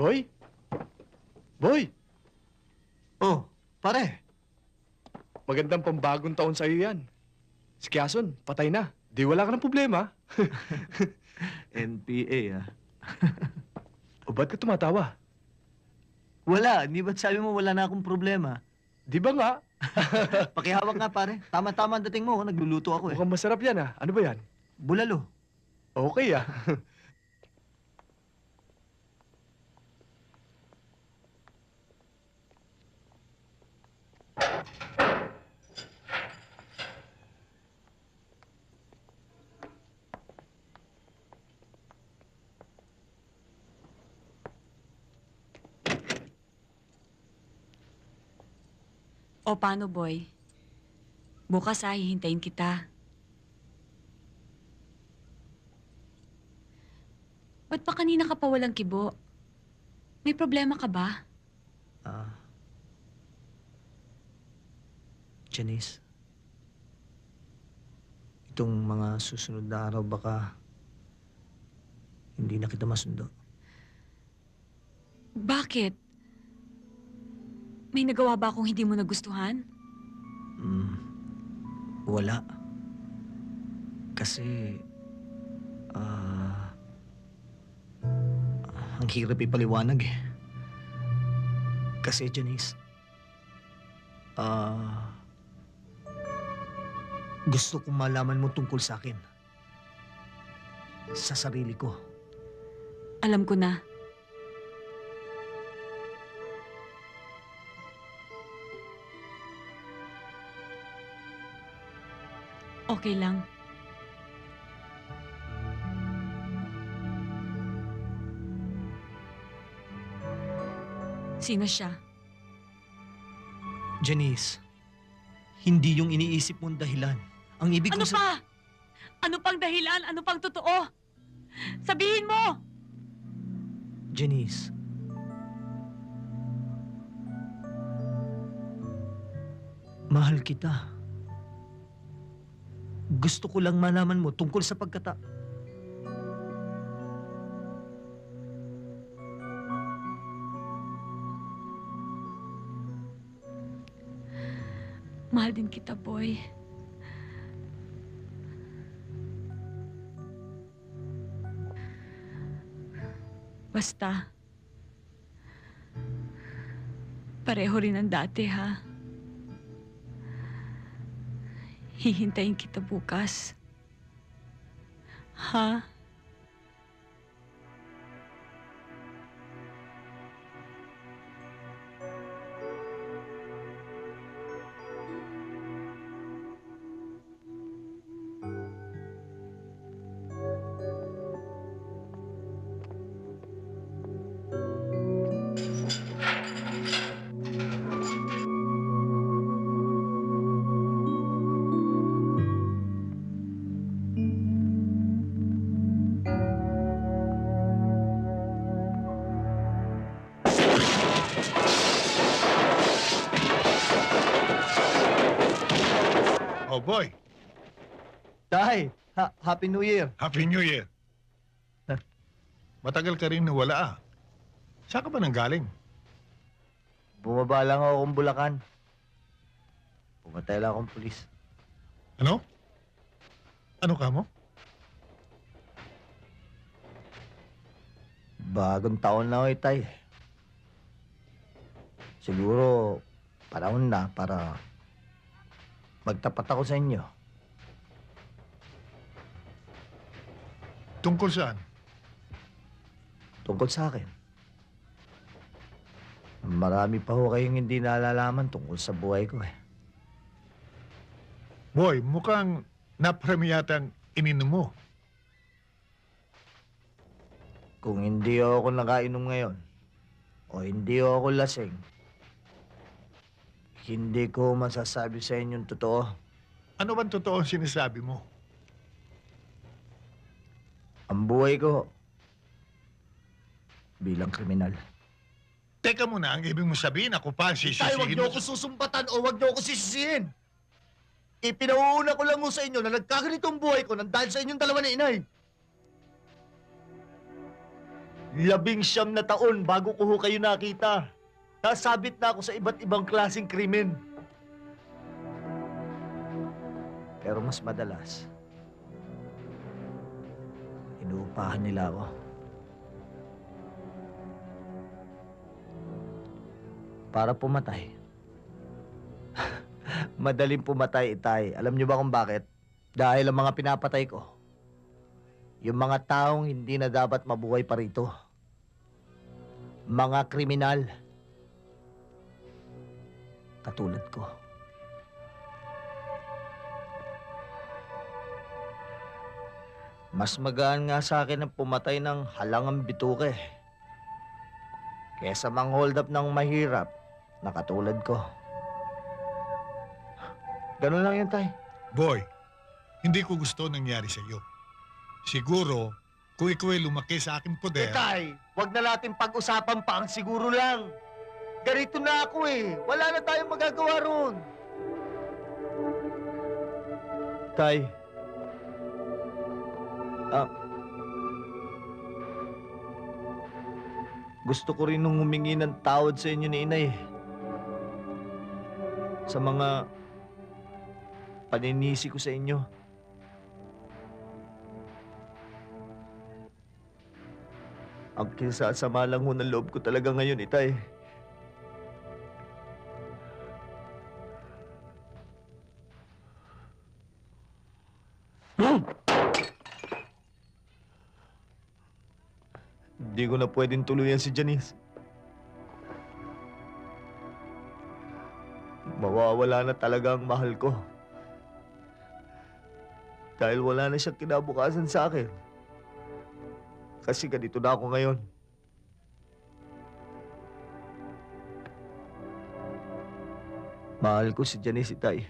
Boy? Boy! Oh, pare. Magandang pambagong taon sa'yo yan. Si Quezon, patay na. Di wala ka ng problema. NPA, ah. O ba't ka tumatawa? Wala. Di ba't sabi mo wala na akong problema? Di ba nga? Pakihawak nga, pare. Tama-tama ang dating mo. Nagluluto ako eh. Mukhang masarap yan ah. Ano ba yan? Bulalo. Okay ah. O paano, boy? Bukas hihintayin kita. Ba't pa kanina ka pa walang kibo? May problema ka ba? Janice, itong mga susunod na araw baka hindi na kita masundo. Bakit? May nagawa ba akong hindi mo nagustuhan? Wala. Kasi, ang hirap ipaliwanag eh. Kasi, Janice, gusto kong malaman mo tungkol sa akin. Sa sarili ko. Alam ko na. Okay lang. Sino siya? Janice, hindi yung iniisip mong dahilan. Ang ibig Ano kong pa? Ano pang dahilan? Ano pang totoo? Sabihin mo! Janice, mahal kita. Gusto ko lang malaman mo tungkol sa pagkata... Mahal din kita, boy. Basta, pareho rin ang dati, ha? Hihintayin kita bukas. Ha? Oh, boy. Tay, Happy New Year. Happy New Year. Matagal ka rin nawala ah. Saan ka ba nanggaling? Bumaba lang ako kung Bulacan. Pumatay lang akong pulis. Ano? Ano ka mo? Bagong taon na ako, Tay. Siguro, panahon na para magtapat ako sa inyo. Tungkol saan? Tungkol sa akin. Marami pa ho kayong hindi nalalaman tungkol sa buhay ko eh. Boy, mukhang napremi yata ang ininom mo. Kung hindi ako nakainom ngayon, o hindi ako lasing, hindi ko masasabi sa inyong totoo. Ano bang totoo ang sinasabi mo? Ang buhay ko bilang kriminal. Teka muna, ang ibig mo sabihin, ako pa ang Tay, sisisihin wag niyo mo. ako susumbatan o wag niyo ako sisisihin. Ipinauuna ko lang mo sa inyo na nagkaganitong buhay ko nang dahil sa inyong dalawa na inay. 19 na taon bago ko ho kayo nakita. Nasabit na ako sa iba't ibang klaseng krimen. Pero mas madalas, inuupahan nila ako. Para pumatay. Madaling pumatay, Itay. Alam niyo ba kung bakit? Dahil ang mga pinapatay ko, yung mga taong hindi na dapat mabuhay pa rito. Mga kriminal. Katulad ko. Mas magaan nga sa akin ang pumatay ng halangang bituke kesa mang-hold up ng mahirap na katulad ko. Ganun lang yun, Tay. Boy, hindi ko gusto nangyari sa iyo. Siguro, kung ikaw ay lumaki sa aking poder... Tay, wag na natin pag-usapan pa ang siguro lang. Ganito na ako eh. Wala na tayong magagawa roon. Tay. Gusto ko rin nung humingi ng tawad sa inyo ni Inay. Sa mga paninisi ko sa inyo. Ang kinasasama lang ho ng loob ko talaga ngayon, Itay. Hindi ko na pwedeng tuluyan si Janice. Mawawala na talaga ang mahal ko. Dahil wala na siyang kinabukasan sa akin. Kasi ganito na ako ngayon. Mahal ko si Janice, Itay.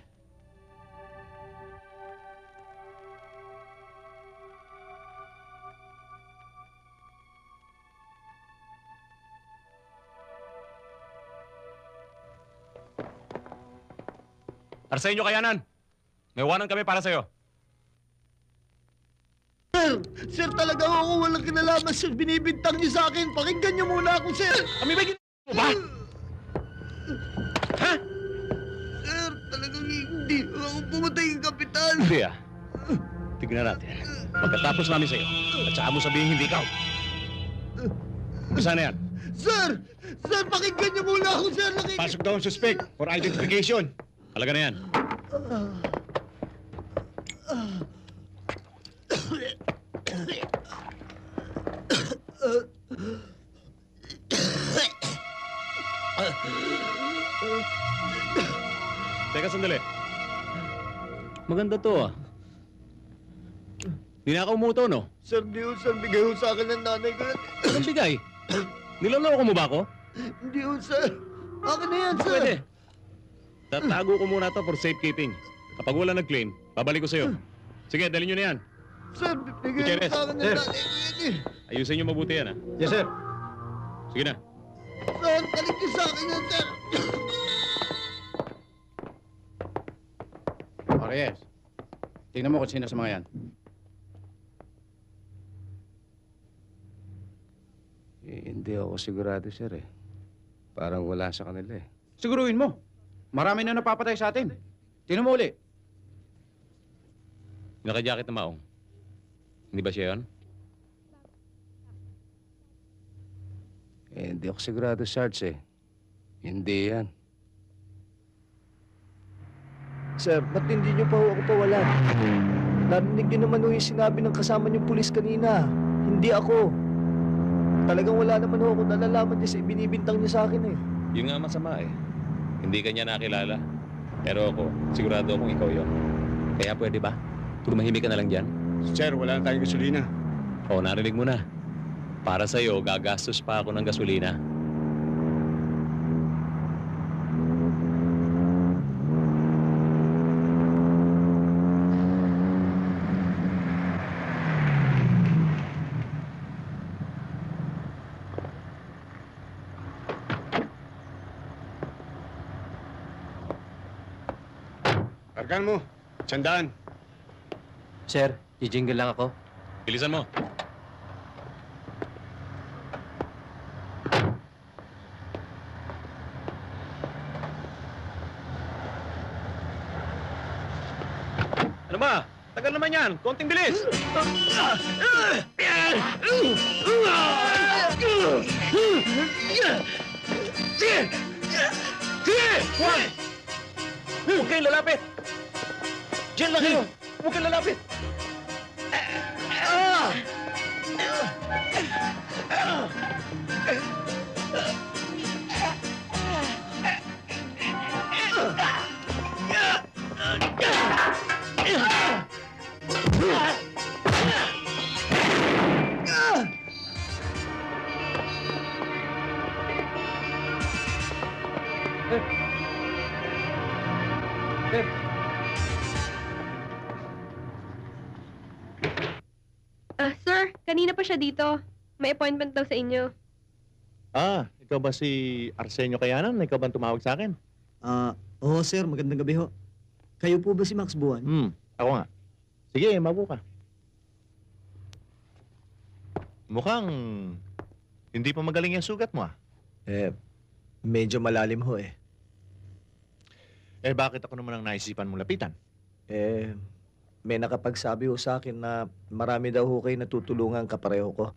Arsenio Kayanan, may wanan kami para sa'yo. Sir, talaga ako walang kinalaman sa binibintang niyo sa akin. Pakinggan niyo muna ako, sir. Kami ba mo ba? Ha? Sir, talagang hindi ako pumatay ng kapitan. Hindi ah. Tignan natin. Pagkatapos namin sa'yo, at saka mo sabihin hindi ikaw. Bisa na yan. Sir! Sir, pakinggan niyo muna ako, sir. Pasok daw ang suspect for identification. Halaga na yan. Teka sandali. Maganda to ah. Di na ka umuto, no? Sir, di ho, sir. Bigay ho sa akin ng nanay ko. Anong bigay? Niloloko mo ba ako? Hindi ho, sir. Akin na yan, sir. Pwede. Tatago ko muna to for safekeeping. Kapag wala nag-claim, babalik ko sa'yo. Sige, dalhin nyo na yan. Sir, bigay ho sa akin ng nanay ko yan eh. Ayusin nyo mabuti yan, ha? Yes, sir. Sige na. Sir, balik niyo sa akin yan, sir. Reyes, tingnan mo kung sino sa mga yan. Hindi ako sigurado, sir eh. Parang wala sa kanila eh. Siguruhin mo. Marami na napapatay sa atin. Tingnan mo uli. Naka-jacket na maong. Hindi ba siya yun? Hindi ako sigurado, Sarge eh. Hindi yan. Sir, ba't hindi niyo pa ho ako pawalan? Narinig niyo naman ho yung sinabi ng kasama niyong pulis kanina. Hindi ako. Talagang wala naman ho ako nalalaman niya sa ibinibintang niya sa akin eh. Yun nga masama eh. Hindi ka niya nakilala. Pero ako, sigurado akong ikaw yun. Kaya pwede ba? Tumahimik ka na lang dyan. Sir, wala na tayong gasolina. Oo, narinig mo na. Para sa'yo, gagastos pa ako ng gasolina. Kargan mo. Sandaan. Sir, jijingle lang ako. Bilisan mo. Tagal naman yan. Konting bilis. Juan! Huwag kayong lalapit! Diyan lang kayo! Huwag kayong lalapit! Sir, kanina pa siya dito. May appointment daw sa inyo. Ikaw ba si Arsenio Kayanan? Ikaw ba tumawag sa akin? Oo sir, magandang gabi ho. Kayo po ba si Max Buwan? Ako nga. Sige, mabu ka. Mukhang hindi pa magaling yung sugat mo Medyo malalim ho eh. Bakit ako naman ang naisipan mong lapitan? May nakapagsabi ho sa akin na marami daw ho kayo natutulungan kapareho ko.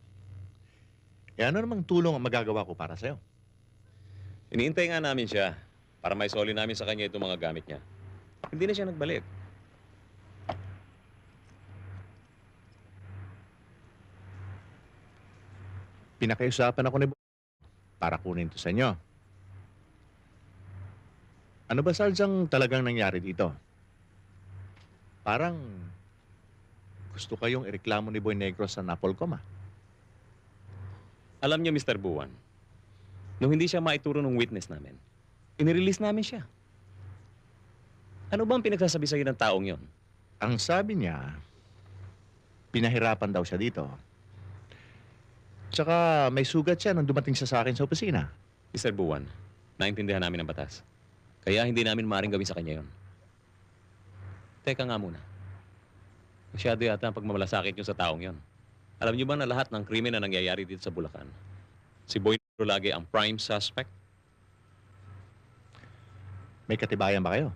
Ano namang tulong ang magagawa ko para sa'yo? Iniintay nga namin siya para maisoli namin sa kanya itong mga gamit niya. Hindi na siya nagbalik. Pinakiusapan ako ni para kunin to sa inyo. Ano ba, Sarge, ang talagang nangyari dito? Parang gusto kayong ireklamo ni Boy Negros sa Napolcom, Alam niyo, Mr. Buwan, nung hindi siya maituro ng witness namin, inirelease namin siya. Ano ba ang pinagsasabi sa'yo ng taong yon? Ang sabi niya, pinahirapan daw siya dito. Tsaka may sugat siya nung dumating siya sa akin sa opisina. Mr. Buwan, naintindihan namin ang batas. Kaya hindi namin maaaring gawin sa kanya yon. Teka nga muna. Masyado yata ang pagmamalasakit niyo sa taong yon. Alam niyo ba na lahat ng krimen na nangyayari dito sa Bulacan, si Boy Negro lagi ang prime suspect? May katibayan ba kayo?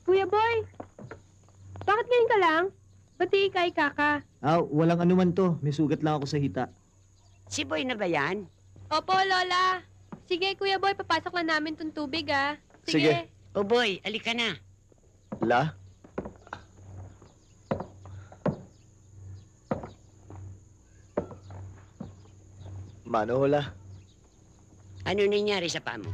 Kuya Boy! Bakit ngayon ka lang? Ba't di ikay kaka? Walang anuman to. May sugat lang ako sa hita. Si Boy na ba yan? Opo, Lola. Sige, Kuya Boy, papasok lang namin tong tubig, Sige. O Boy, alika na. La? Mano, hola. Ano nangyari sa paa mo?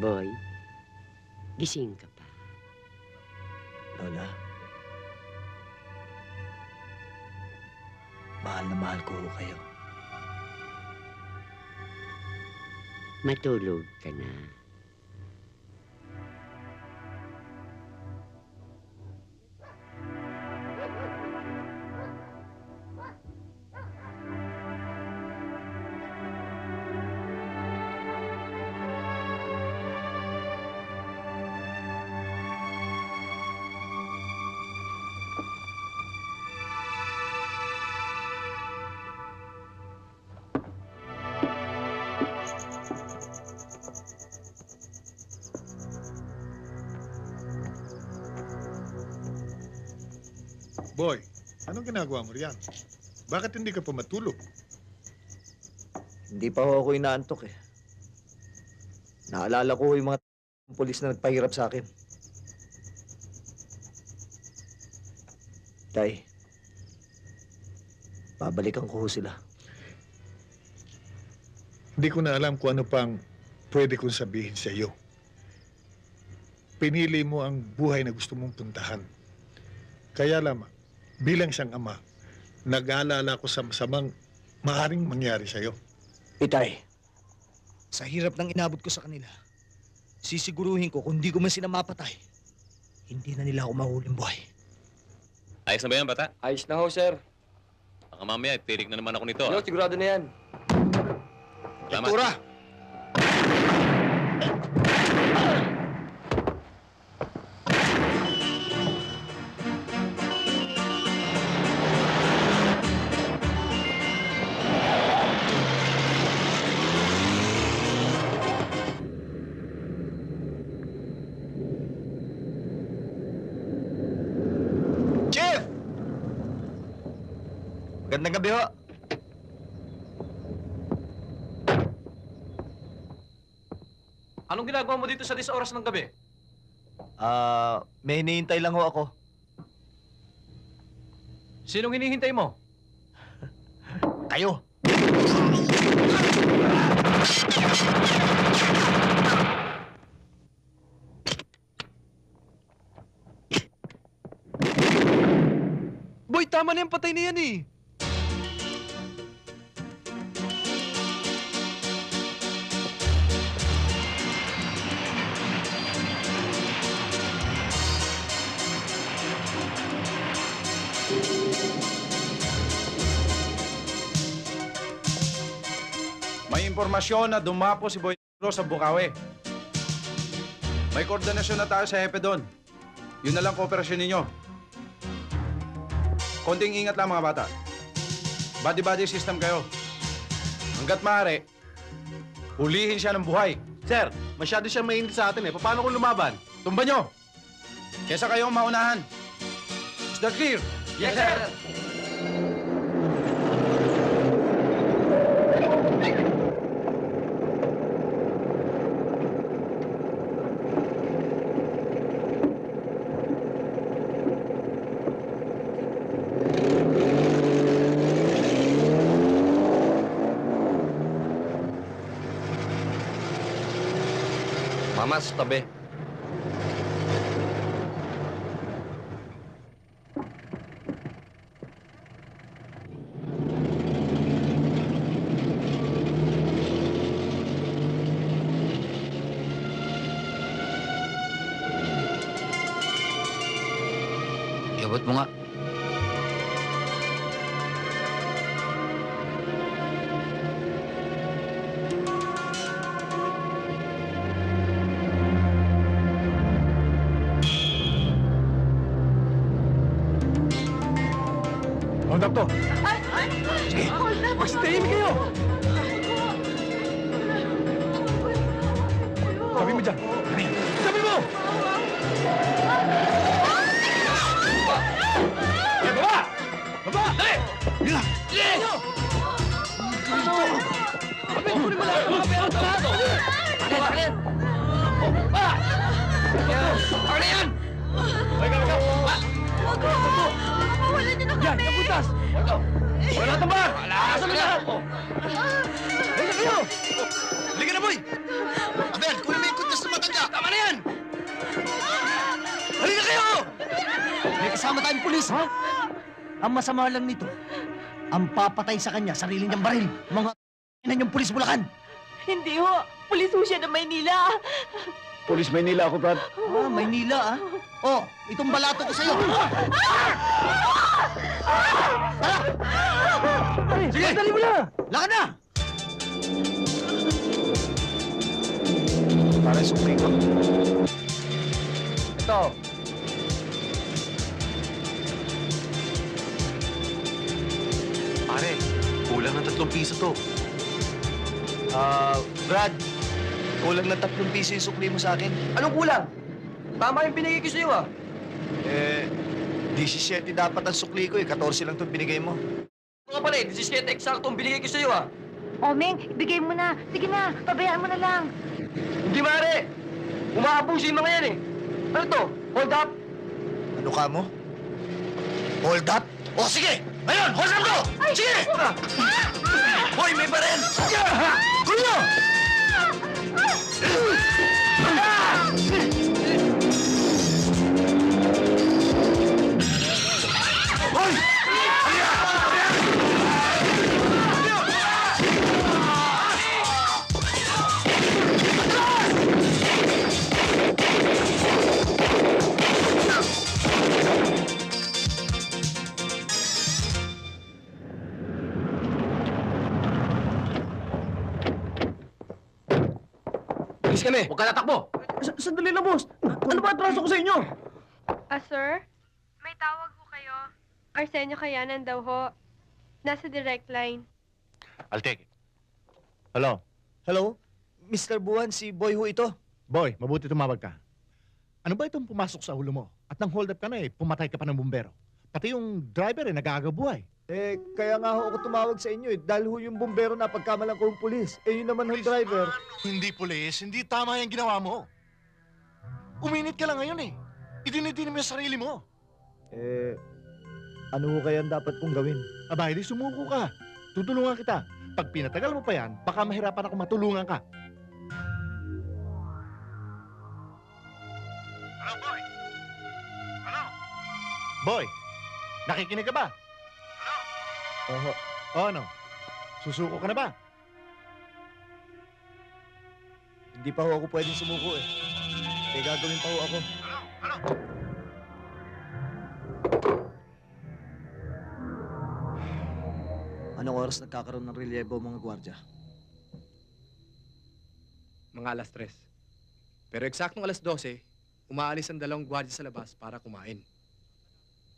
Boy, gising ka pa. Lola. Mahal na mahal ko ho kayo. Matulog ka na. Boy, anong ginagawa mo riyan? Bakit hindi ka pa matulog? Hindi pa ako inaantok eh. Naalala ko yung mga pulis na nagpahirap sa akin. Tay, babalikan ko ho sila. Hindi ko na alam kung ano pang pwede kong sabihin sa iyo. Pinili mo ang buhay na gusto mong puntahan. Kaya lamang, bilang isang ama, nag-aalala ko sa masamang maaaring mangyari sa iyo. Itay, sa hirap ng inabot ko sa kanila, sisiguruhin ko kung di ko man sila mapatay, hindi na nila ako mahuling buhay. Ayos na ba yan, bata? Ayos na ho, sir. Baka mamaya, tirik na naman ako nito. Yo, sigurado na yan. Salamat. Tura! Chief! Magandang gabi ho. Anong ginagawa mo dito sa 10 oras ng gabi? May hinihintay lang ho ako. Sinong hinihintay mo? Kayo. Boy, tama na yung patay na yan eh. May impormasyon na dumapo si Boy Negro sa Bukawi. May koordinasyon na tayo sa hepe doon. Yun na lang kooperasyon ninyo. Konting ingat lang mga bata. Body-body system kayo. Hanggat maaari, hulihin siya ng buhay. Sir, masyado siya mainit sa atin eh. Paano kung lumaban? Tumba nyo! Kesa kayo ang maunahan. Is that clear? Yes, sir! Mama, sa tabi. Iabot mo nga. Hold up to. Sige, mag-stay kayo! Sabi mo dyan. Sabi mo! Eh, baba! Baba! Dali! Dali! Dali! Sabi, kunin mo lahat! Mga pera sa lahat! Bakit? Ba! Ako na yan! Ikaw! Wala niyo na Yan, kami! napuntas! Wala na ba? Wala! Asan na lahat? Halika kayo! Halika na, boy! Abel, kunin mo yung kuntas na matanda! Tama na yan! Halika kayo! May kasama tayong pulis, ha? Ang masama lang nito, ang papatay sa kanya, sarili niyang baril. Mga ina niyong pulis Bulacan. Hindi ho. Pulis ho siya ng Maynila. Pulis Maynila ako, Brad. Ah, Maynila, ah. Oh, itong balato ko sa'yo. Sige, dali mo na! Lakad na! Para sukli ko. Ito. Pare, kulang ng 3 piso to. Brad, kulang na 3 piso yung sukli mo sa akin. Anong kulang? Tama yung binigay ko sa'yo ah. 17 dapat ang sukli ko eh. 14 lang itong binigay mo. Nga pala eh, 17 eksakto ang binigay ko sa'yo ah. Omeng, ibigay mo na. Sige na, pabayaan mo na lang. Hindi maaari. Umaabuso yung mga yan eh. Ano to? Hold up? Ano ka mo? Hold up? O sige! Ngayon, hold up ko! Sige! Hoy, may baril! Kulo! Hoy! Alis kami. Huwag ka natakbo. Sandali lang, boss. Ano ba atraso ko sa inyo? Sir? May tawag ho kayo. Arsenio Kayanan daw ho. Nasa direct line. I'll take it. Hello? Hello? Mr. Buwan, si Boy ho ito. Boy, mabuti tumawag ka. Ano ba itong pumasok sa ulo mo? At nang hold up ka na eh, pumatay ka pa ng bumbero. Pati yung driver eh, nag-aagabuhay. Eh, kaya nga ho ako tumawag sa inyo eh. Dahil ho yung bumbero na pagkamalang ko yung pulis. Eh, yun naman ho driver. Hindi pulis, hindi tama yung ginawa mo. Uminit ka lang ngayon eh. Idinidinim mo yung sarili mo. Eh, ano ho kaya ang dapat kong gawin? Aba, hindi sumuko ka. Tutulungan kita. Pag pinatagal mo pa yan, baka mahirapan ako matulungan ka. Hello, boy? Hello? Boy, nakikinig ka ba? Oho. O ano? Susuko ka na ba? Hindi pa ho ako pwedeng sumuko eh. Eh, gagawin pa ho ako. Anong oras nagkakaroon ng relyebo mga gwardya? Mga alas 3. Pero eksaktong alas 12, umaalis ang 2 gwardya sa labas para kumain.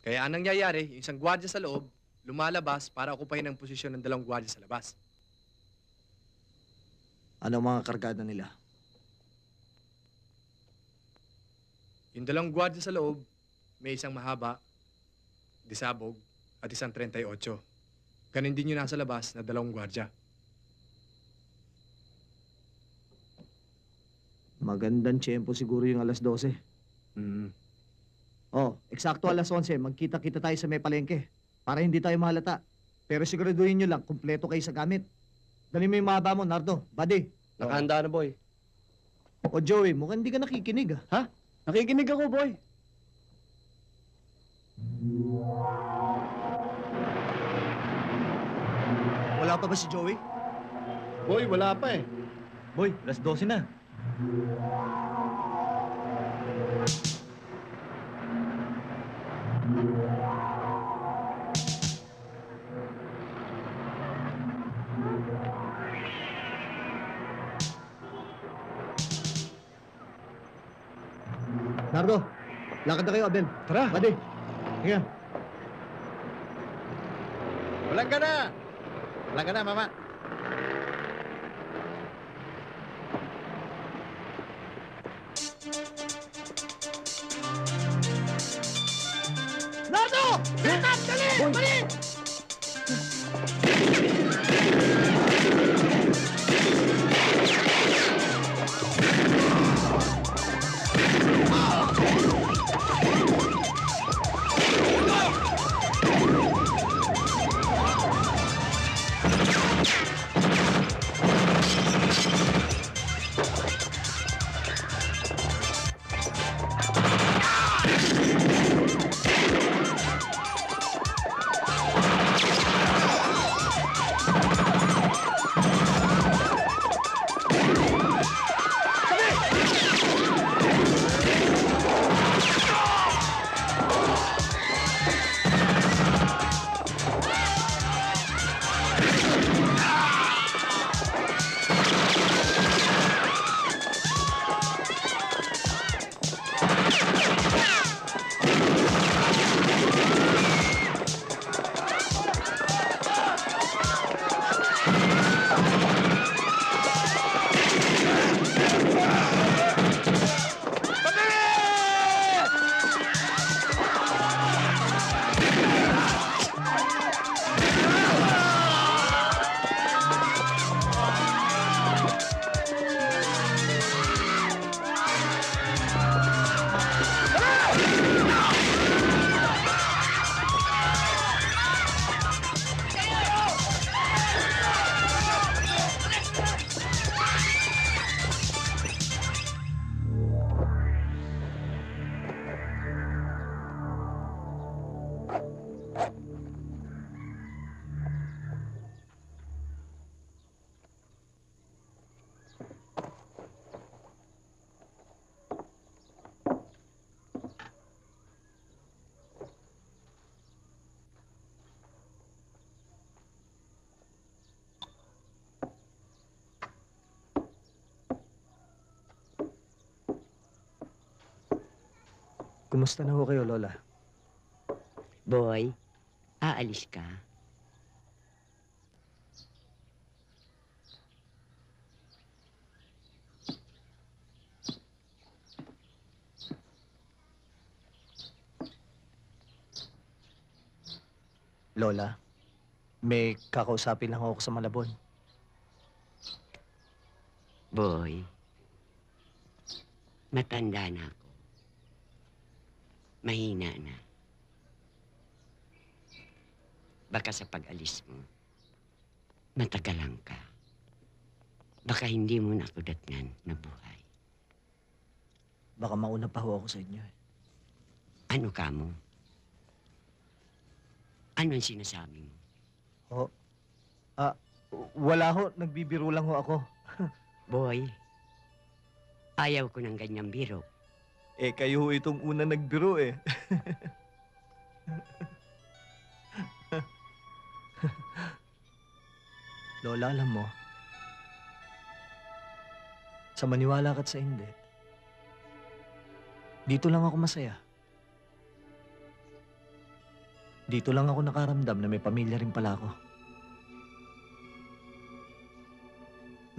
Kaya anong nangyayari, yung isang gwardya sa loob, lumalabas para okupayin ang posisyon ng 2 gwardya sa labas. Anong mga kargada nila? Yung 2 gwardya sa loob, may isang mahaba, disabog, at isang 38. Ganun din yung nasa labas na 2 gwardya. Magandang tiyempo siguro yung alas 12. Oh, eksakto alas 11, magkita-kita tayo sa may palengke. Para hindi tayo mahalata. Pero siguraduhin nyo lang, kumpleto kayo sa gamit. Dali mo yung mahaba mo, Nardo. Buddy. Nakahanda na, boy. O Joey, mukhang hindi ka nakikinig, Ha? Nakikinig ako, boy. Wala pa ba si Joey? Boy, wala pa eh. Boy, alas 12 na. Nardo, lakad na kayo, Abel. Tara. Buddy. Sige. Walang ka na! Walang ka na, mama. Nardo! Letap! Dali! Dali! Kumusta na ho kayo, Lola? Boy, aalis ka? Lola, may kakausapin lang ako sa Malabon. Boy, matanda na ako. Mahina na. Baka sa pag-alis mo, matagalan ka. Baka hindi mo na ako datnan na buhay. Baka mauna pa ho ako sa inyo. Ano ka mo? Ano ang sinasabi mo? Ho? Wala ho. Nagbibiro lang ho ako. Boy, ayaw ko ng ganyang biro. Kayo ho itong una nagbiro Lola, alam mo, sa maniwala ka't sa hindi, dito lang ako masaya. Dito lang ako nakaramdam na may pamilya rin pala ako.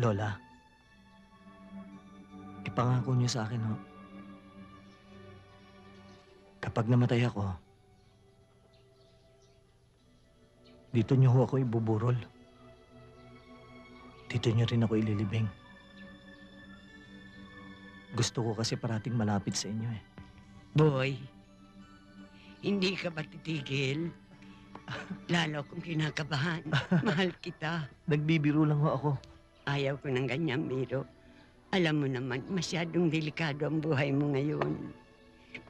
Lola, ipangako niyo sa akin, ho. Kapag namatay ako, dito niyo ho ako ibuburol. Dito niyo rin ako ililibing. Gusto ko kasi parating malapit sa inyo Boy, hindi ka ba titigil? Lalo kung kinakabahan. Mahal kita. Nagbibiro lang ho ako. Ayaw ko ng ganyang biro. Alam mo naman, masyadong delikado ang buhay mo ngayon.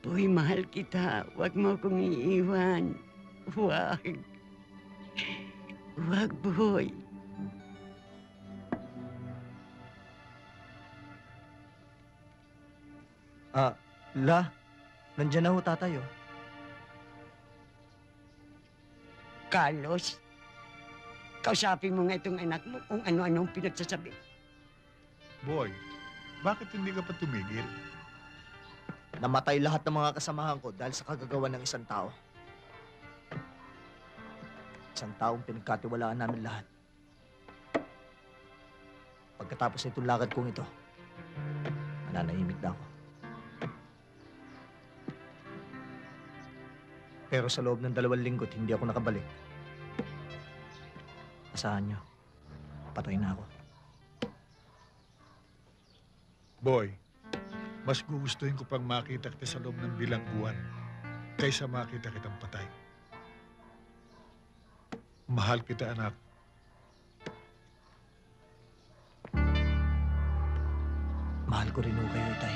Boy, mahal kita. Huwag mo akong iiwan. Huwag. Huwag, boy. Nandiyan na ho tatay, oh. Carlos, kausapin mo nga itong anak mo kung ano-anong pinagsasabi. Boy, bakit hindi ka pa tumigil? Namatay lahat ng mga kasamahan ko dahil sa kagagawa ng isang tao. Isang taong pinagkatiwalaan namin lahat. Pagkatapos nitong lakad kong ito, mananahimik na ako. Pero sa loob ng 2 linggo't hindi ako nakabalik. Asahan niyo, patay na ako. Boy, mas gugustuhin ko pang makita kita sa loob ng bilangguan kaysa makita kitang patay. Mahal kita, anak. Mahal ko rin ho kayo, Itay.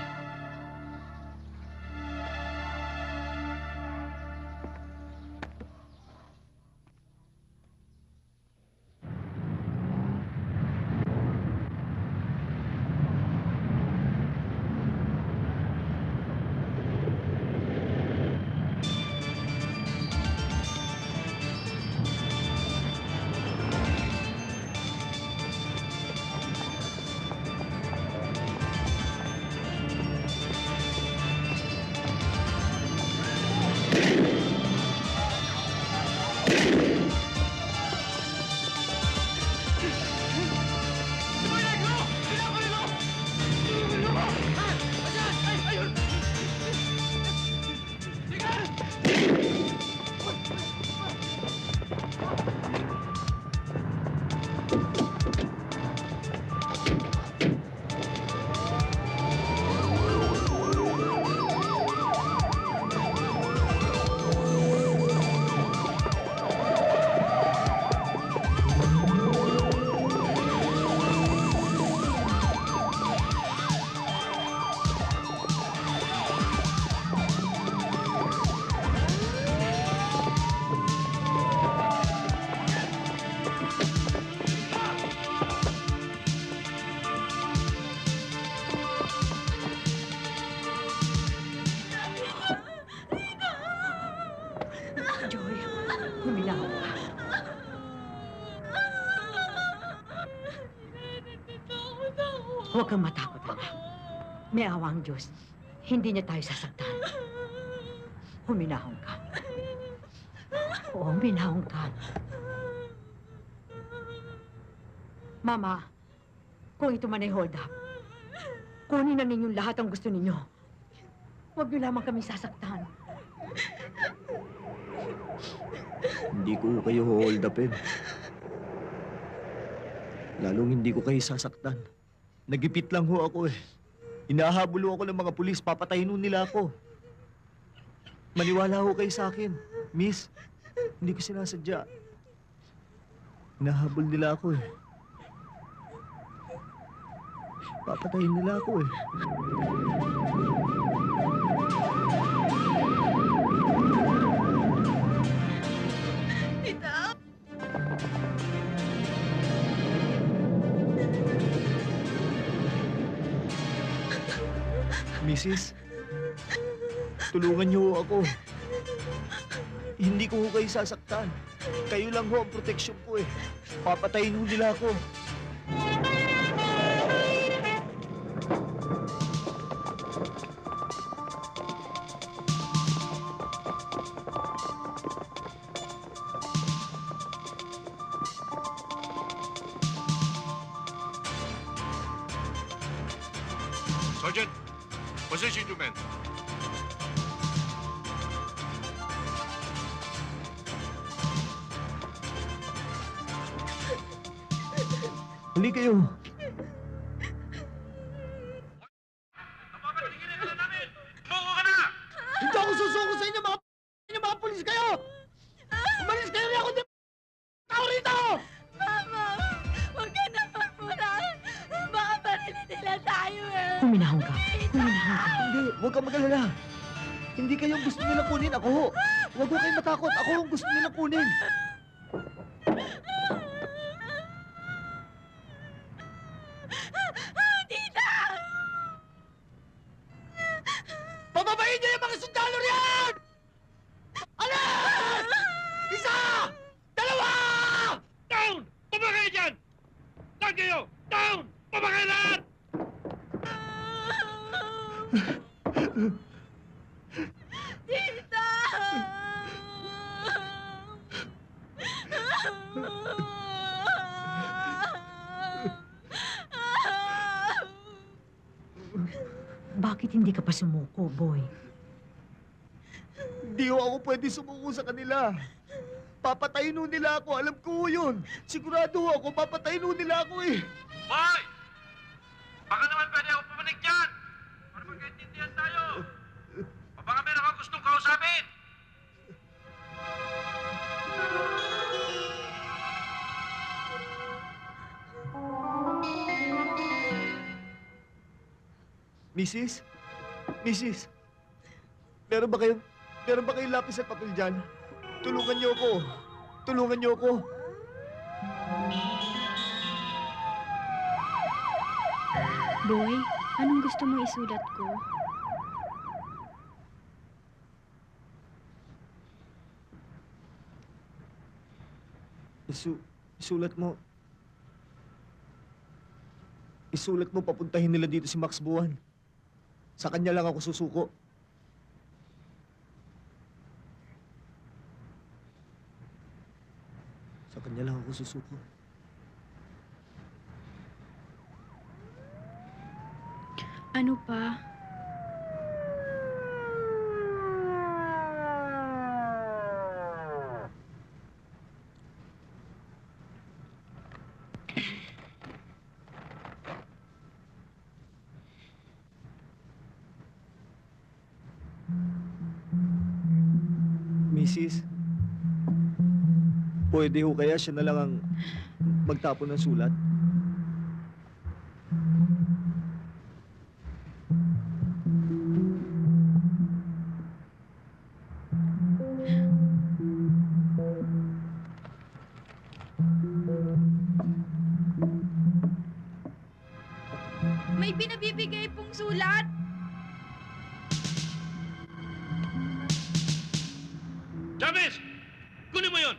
Huwag kang matakot, anak. May awa ang Diyos. Hindi niya tayo sasaktan. Huminahon ka. Oo, huminahon ka. Mama, kung ito man ay hold up, kunin na ninyong lahat ang gusto ninyo. Huwag niyo lamang kami sasaktan. Hindi ko kayo hold upin. Lalong hindi ko kayo sasaktan. Nagipit lang ho ako eh. Inahabol ho ako ng mga pulis, papatayin ho nila ako. Maniwala ho kayo sa akin. Miss, hindi ko sinasadya. Inahabol nila ako eh. Papatayin nila ako eh. Tita! Mrs., tulungan niyo ho ako. Hindi ko ho kayo sasaktan. Kayo lang ho ang proteksyon ko eh. Papatayin ho nila ako. Sergeant, position your men. Hindi kayo. Hindi ako susuko sa inyo, mga pulis kayo! Umalis kayo niya ako din! Tao rito! Mama! Huwag ka na magpulang! Baka parilin nila tayo eh! Huminahon ka. Huminahon ka. Hindi, huwag kang mag-alala. Hindi kayo ang gusto nilang kunin, ako ho. Huwag ho kayong matakot, ako ang gusto nilang kunin. Tita! Pababayin niyo yung mga sundalo riyan! Alas! Isa! Dalawa! Down! Pabakay dyan! Down kayo! Down! Pabakay lahat! Tita! Bakit hindi ka pa sumuko, boy? Hindi ho ako pwede sumuko sa kanila. Papatayin ho nila ako, alam ko ho yun. Sigurado ho ako, papatayin ho nila ako eh. Boy! Baka naman pwede ako pumanig dyan! Para magkaintindihan tayo! O baka meron kang gustong kausapin! Mrs.? Mrs.? Meron ba kayong lapis at papel dyan? Tulungan niyo ako. Tulungan niyo ako. Boy, anong gusto mo isulat ko? Isulat mo. Isulat mo papuntahin nila dito si Max Buwan. Sa kanya lang ako susuko. Sa kanya lang ako susuko. Ano pa? Mrs., pwede ho kaya siya na lang ang magtapon ng sulat? May pinabibigay pong sulat! Chavez! Kunin mo yun!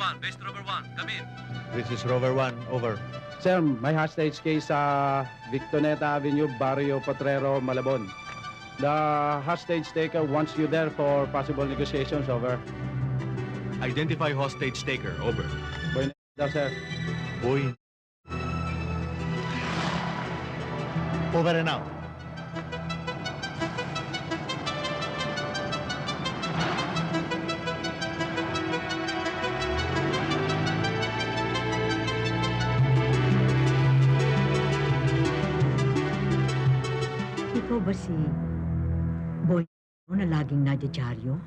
1, base Rover 1, come in. This is Rover 1, over. Sir, may hostage case sa Victoneta Avenue, Barrio Potrero, Malabon. The hostage taker wants you there for possible negotiations, over. Identify hostage taker, over. Boy daw, sir. Boy. Over and out. Ikaw ba si Boy na laging nadidyaryo?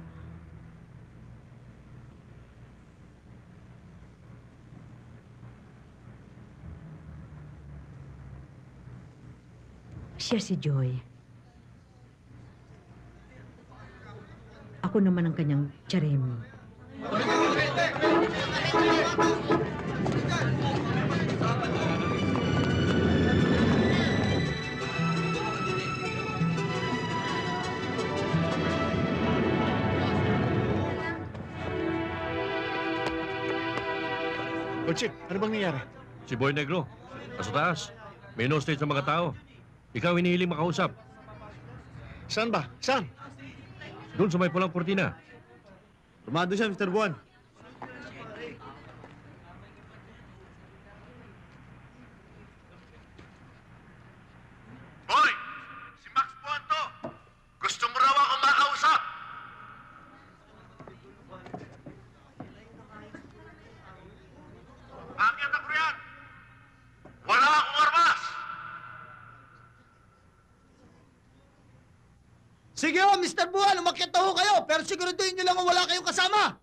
Siya si Joy. Ako naman ang kanyang Charemi. O Chip, ano bang nangyari? Si Boy Negro, nasa taas. May no-stage ng mga tao. Ikaw hinihiling makausap. Saan ba? Saan? Doon sa may pulang kurtina. Rumado siya, Mr. Buwan. Boy! Si Max Buwan to! Gusto mo raw ako makausap! Akyat ako riyan! Wala akong armas! Sige ho, Mr. Buwan, umakyat na ho kayo, pero siguraduhin nyo lang kung wala kayong kasama.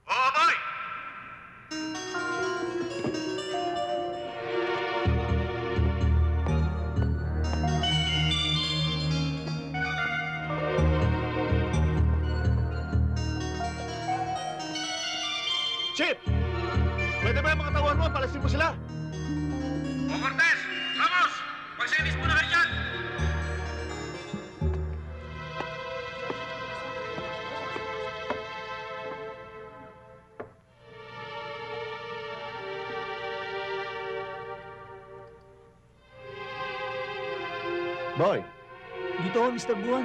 Oo, boy! Chip! Pwede ba yung mga tauhan mo? Palasin mo sila! O Cortez! Ramos! Magsinis muna kayo dyan! Boy! Dito ho, Mr. Buwan.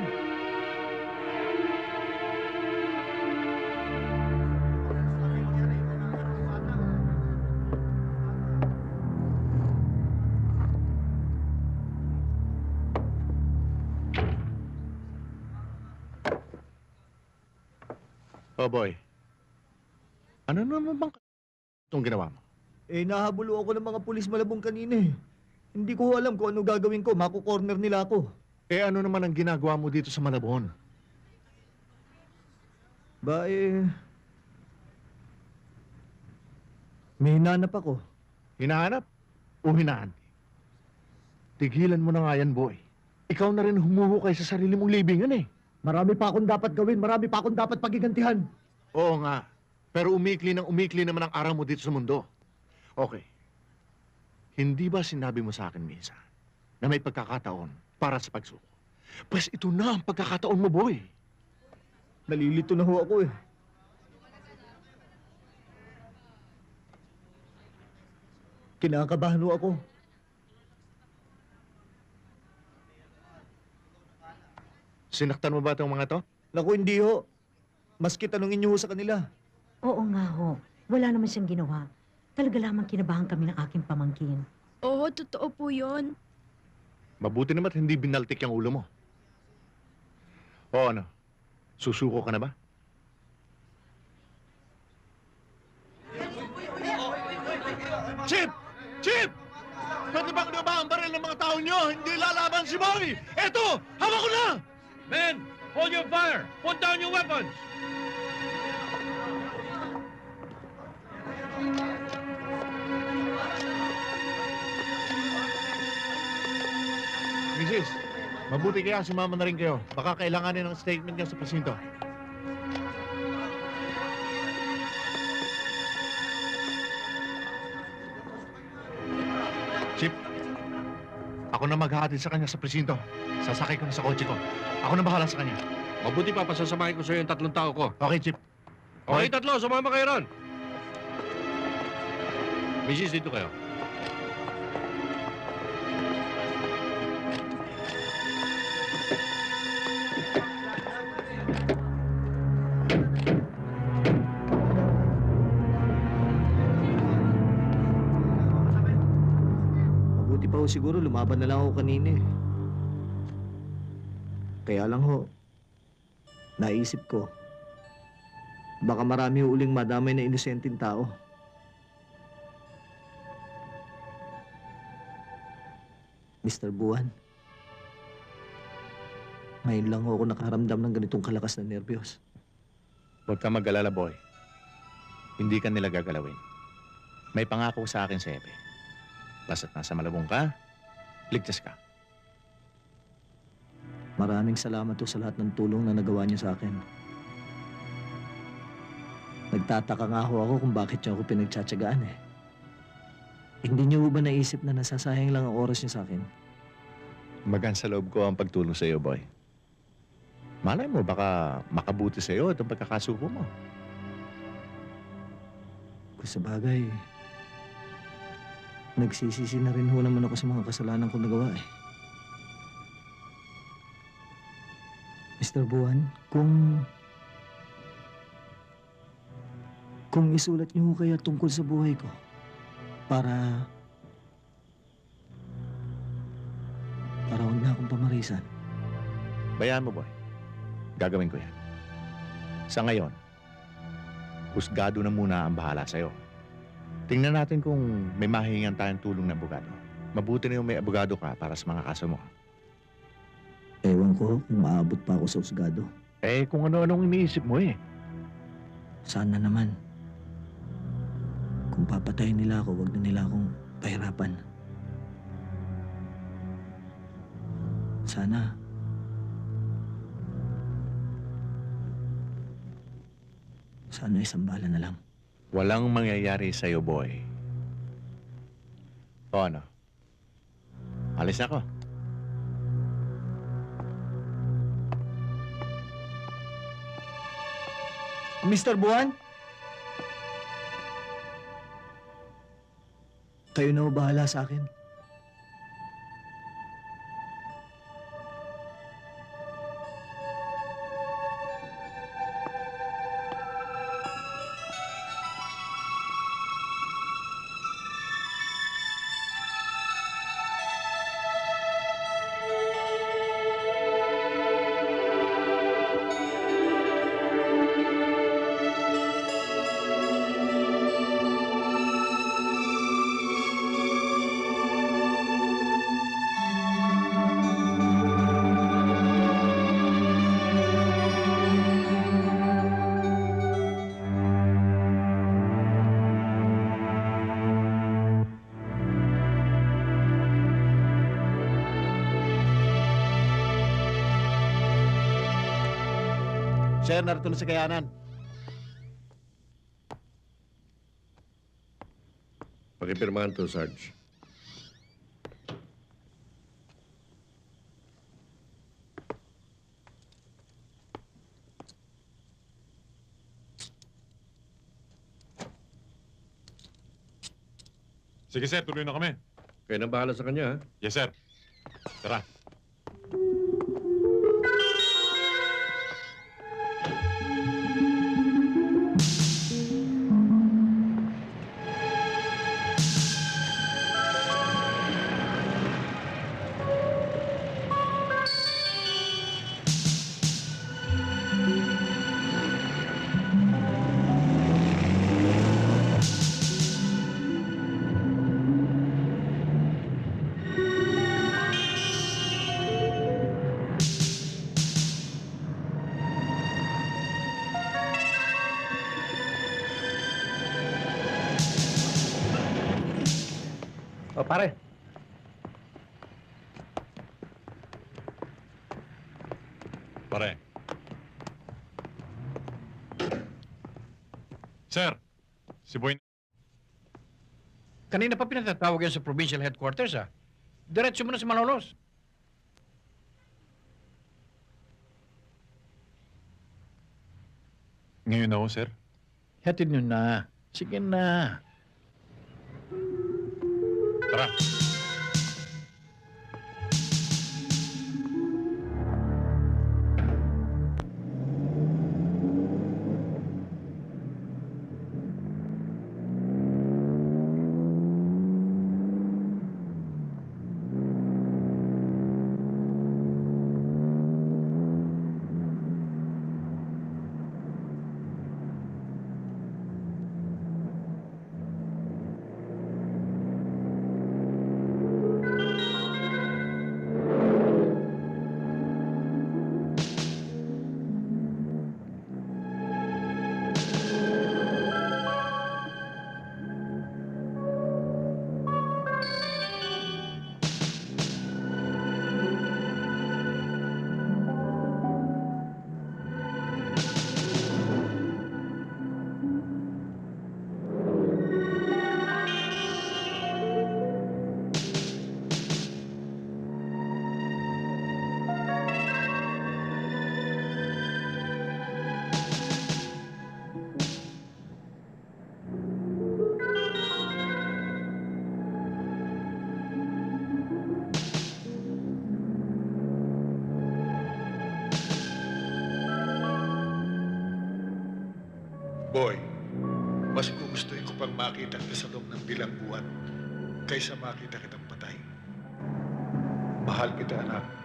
Oh, boy. Ano naman bang itong ginawa mo? Eh, nahabulo ako ng mga pulis Malabon kanina eh. Hindi ko alam kung ano gagawin ko. Mako-corner nila ako. Eh, ano naman ang ginagawa mo dito sa Malabon? Ba, may hinanap ako. Hinahanap o hinahanti? Tigilan mo na nga yan, boy. Ikaw na rin humuhukay sa sarili mong libingan eh. Marami pa akong dapat gawin. Marami pa akong dapat pagigantihan. Oo nga. Pero umikli naman ang araw mo dito sa mundo. Okay. Hindi ba sinabi mo sa akin minsan na may pagkakataon para sa pagsuko? Pues ito na ang pagkakataon mo, boy. Nalilito na ho ako eh. Kinakabahan ho ako. Sinaktan mo ba itong mga to? Naku, hindi ho. Maski tanungin niyo ho sa kanila. Oo nga ho. Wala naman siyang ginawa. Talaga lamang kinabahan kami ng aking pamangkin. Oo, totoo po yun. Mabuti naman at hindi binaltik yung ulo mo. O ano? Susuko ka na ba? Chip! Chip! Pwede bang diba ang baril ng mga tao nyo? Hindi lalaban si Boy! Eto! Hawak ko na! Men, hold your fire! Put down your weapons! Mrs., mabuti kaya sumama na rin kayo. Baka kailanganin ng statement niya sa presinto. Chip, ako na maghahatid sa kanya sa presinto. Sasakay ko na sa kotse ko. Ako na bahala sa kanya. Mabuti pa, pasasamahin ko sa'yo yung 3 tao ko. Okay, Chip. Okay, 3, sumama kayo ron. Mrs. dito kayo. Mabuti pa ho siguro, lumaban na lang ako kanina eh. Kaya lang ho, naisip ko, baka marami ho uling madamay na inosenteng tao. Mr. Buwan, ngayon lang ho ako nakaramdam ng ganitong kalakas na nerbiyos. Huwag ka mag-alala, boy. Hindi ka nila gagalawin. May pangako sa akin si Ebe. Basta't nasa Malabong ka, ligtas ka. Maraming salamat ho sa lahat ng tulong na nagawa niyo sa akin. Nagtataka nga ho ako kung bakit niyo ako pinagtsatsagaan eh. Hindi niyo ba naisip na nasasayang lang ang oras niyo sa akin? Magan sa loob ko ang pagtulong sa iyo, boy. Malay mo, baka makabuti sa iyo itong pagkakasuko mo. Kung sa bagay, nagsisisi na rin ho naman ako sa mga kasalanan kong nagawa eh. Mr. Buwan, kung isulat niyo ho kaya tungkol sa buhay ko, para huwag na akong pamarisan. Bayaan mo, boy. Gagawin ko yan. Sa ngayon, husgado na muna ang bahala sa'yo. Tingnan natin kung may mahihingan tayong tulong ng abogado. Mabuti na yung may abogado ka para sa mga kaso mo. Ewan ko kung maabot pa ako sa husgado. Eh, kung ano-anong iniisip mo eh. Sana naman. Kung papatayin nila ako, wag na nila akong pahirapan. Sana. Sana isang bala na lang. Walang mangyayari sa'yo, boy. O ano? Alis ako. Mr. Buwan? Kayo na ho bahala sa akin. Sir, narito na sa kayanan. Pakipirmahan to, Sarge. Sige, sir. Tuloy na kami. Kayo nang bahala sa kanya, ha? Yes, sir. Tara. O, pare. Pare. Sir, si Boy... Kanina pa pinatatawag yan sa provincial headquarters, ah. Diretso mo na sa Malolos. Ngayon ako, sir. Hatid nyo na. Sige na. Tara. Boy, mas gugustuhin ko pang makita kita sa loob ng bilang buwan kaysa makita kitang patay. Mahal kita, anak.